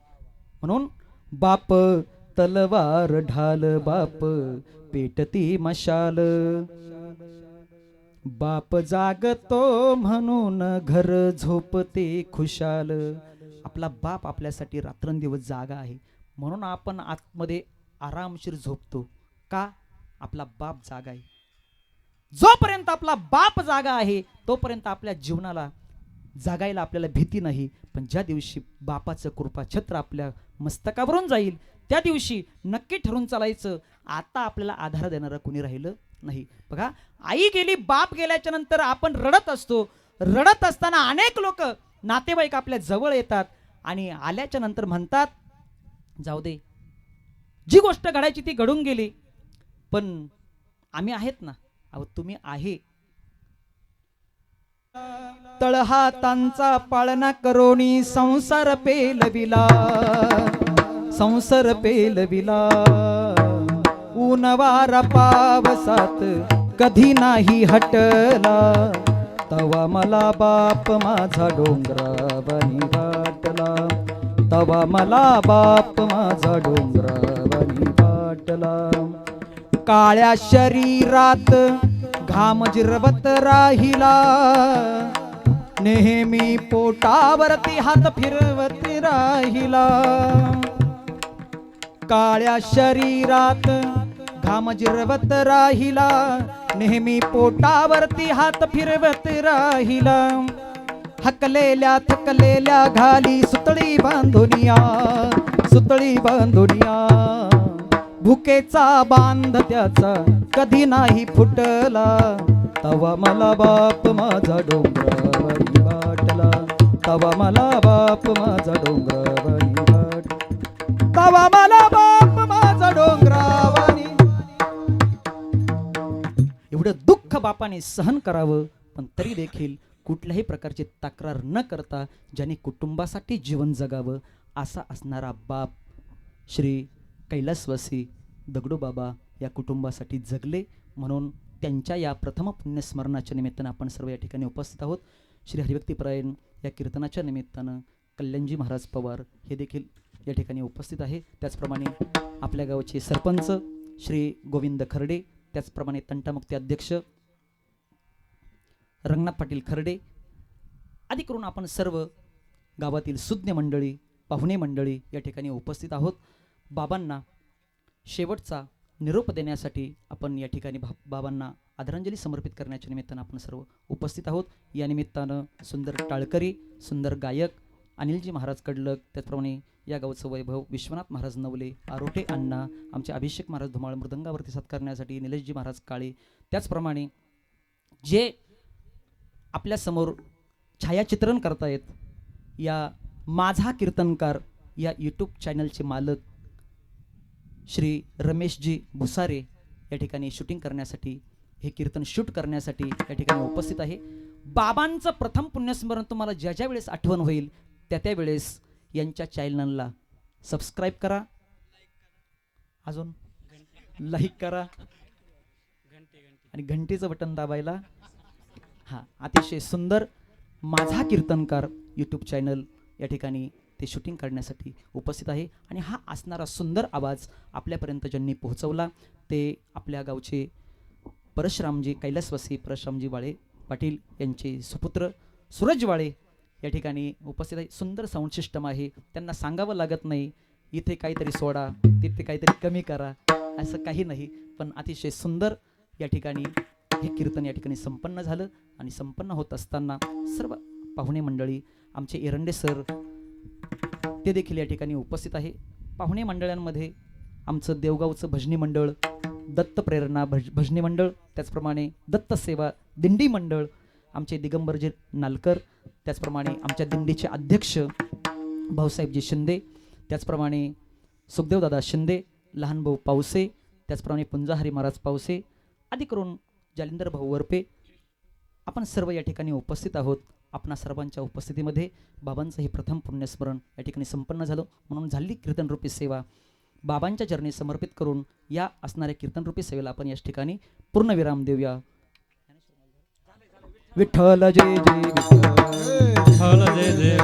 म्हणून बाप तलवार ढाल बाप पेटती मशाल, बाप जागतो म्हणून घर झोपते खुशाल. आपला बाप आपल्यासाठी रात्रंदिवस जागा आहे. म्हणून आपण आतमध्ये आरामशीर झोपतो. का? आपला बाप जागा आहे. जोपर्यंत आपला बाप जागा आहे तोपर्यंत आपल्या जीवनाला जागायला आपल्याला भीती नाही. पण ज्या दिवशी बापाचं कृपा छत्र आपल्या मस्तकावरून जाईल त्या दिवशी नक्की ठरून चालायचं. आता आपल्याला आधार देणारं कोणी राहिलं नाही. बघा, आई गेली, बाप गेल्याच्या नंतर आपण रडत असतो. रडत असताना अनेक लोक नातेवाईक आपल्या जवळ येतात आणि आल्याच्या नंतर म्हणतात, जाऊ दे, जी गोष्ट घडायची ती घडून गेली, पण आम्ही आहेत ना. अहो, तुम्ही आहे. तळहातांचा पाळणा करोनी संसार पेलविला, संसार पेलविला. ऊन वारा पावसात कधी नाही हटला, तवा मला बाप माझा डोंगरावनी वाटला, तवा मला बाप माझा डोंगरावनी वाटला. काळ्या शरीरात घाम जिरवत राहिला, नेहमी पोटावरती हात फिरवत राहिला. काळ्या शरीरात घाम जिरवत राहिला, नेहमी पोटावरती हात फिरवत राहिला. हकलेल्या थकलेल्या घाली सुतळी बांधुनिया, सुतळी बांधुनिया. भुकेचा बांध त्याचा कधी नाही फुटला, तवा मला बाप माझा डोंगरावरी वाटला, तवा मला बाप माझा डोंगरावरी वाट, तवा मला बाप माझा डोंगरावरी. एवढं दुःख बापाने सहन करावं, पण तरी देखील कुठल्याही प्रकारची तक्रार न करता ज्याने कुटुंबासाठी जीवन जगावं असा असणारा बाप श्री कैलासवासी दगडूबाबा या कुटुंबासाठी जगले. म्हणून त्यांच्या या प्रथम पुण्यस्मरणाच्या निमित्तानं आपण सर्व या ठिकाणी उपस्थित आहोत. श्री हरिभक्तीपरायण या कीर्तनाच्या निमित्तानं कल्याणजी महाराज पवार हे देखील या ठिकाणी उपस्थित आहे. त्याचप्रमाणे आपल्या गावचे सरपंच श्री गोविंद खर्डे, त्याचप्रमाणे तंटामुक्ती अध्यक्ष रंगनाथ पाटील खर्डे आदी करून आपण सर्व गावातील सुज्ञ मंडळी, पाहुणे मंडळी या ठिकाणी उपस्थित आहोत. बाबांना शेवटचा निरोप देण्यासाठी आपण या ठिकाणी बाबांना आदरांजली समर्पित करण्याच्या निमित्तानं आपण सर्व उपस्थित आहोत. या निमित्तानं सुंदर टाळकरी, सुंदर गायक अनिलजी महाराज कडलक, त्याचप्रमाणे या गावचं वैभव विश्वनाथ महाराज नवले, आरोटे अण्णा, आमचे अभिषेक महाराज धुमाळ मृदंगावरती साथ करण्यासाठी निलेशजी महाराज काळे, त्याचप्रमाणे जे आपल्या समोर छायाचित्रण करतायत या माझा कीर्तनकार या यूट्यूब चॅनलचे मालक श्री रमेशजी भुसारे या ठिकाणी शूटिंग करण्यासाठी, हे कीर्तन शूट करण्यासाठी या ठिकाणी उपस्थित आहे. बाबांचं प्रथम पुण्यस्मरण तुम्हाला ज्या ज्या वेळेस आठवण होईल त्या त्या वेळेस यांच्या चॅनलला सबस्क्राईब करा, अजून लाईक करा आणि घंटीचं बटन दाबायला. हा, अतिशय सुंदर माझा कीर्तनकार यूट्यूब चॅनल या ठिकाणी ते शूटिंग करण्यासाठी उपस्थित आहे. आणि हा असणारा सुंदर आवाज आपल्यापर्यंत ज्यांनी पोहोचवला ते आपल्या गावचे परशुरामजी कैलासवासी परशुरामजी वाळे पाटील यांचे सुपुत्र सूरज वाळे या ठिकाणी उपस्थित आहे. सुंदर साऊंड सिस्टम आहे, त्यांना सांगावं लागत नाही इथे काहीतरी सोडा, तिथे काहीतरी कमी करा, असं काही नाही. पण अतिशय सुंदर या ठिकाणी हे कीर्तन या ठिकाणी संपन्न झालं. आणि संपन्न होत असताना सर्व पाहुणे मंडळी, आमचे एरंडे सर ते देखील या ठिकाणी उपस्थित आहे. पाहुणे मंडळांमध्ये आमचं देवगावचं भजनी मंडळ, दत्त प्रेरणा भजनी मंडळ, त्याचप्रमाणे दत्त सेवा दिंडी मंडळ, आमचे दिगंबरजी नालकर, त्याचप्रमाणे आमच्या दिंडीचे अध्यक्ष भाऊसाहेबजी शिंदे, त्याचप्रमाणे सुखदेवदादा शिंदे, लहान भाऊ पावसे, त्याचप्रमाणे पुंजाहरी महाराज पावसे आदी करून जालिंदर भाऊ वरपे, आपण सर्व या ठिकाणी उपस्थित आहोत. आपणा सर्वांच्या उपस्थितीमध्ये बाबांचं हे प्रथम पुण्यस्मरण या ठिकाणी संपन्न झालं. म्हणून झाली कीर्तनरूपी सेवा बाबांच्या चरणी समर्पित करून या असणाऱ्या कीर्तनरूपी सेवेला आपण या ठिकाणी पूर्णविराम देऊया. विठ्ठल जय जय विठ्ठल,
विठ्ठल जय जय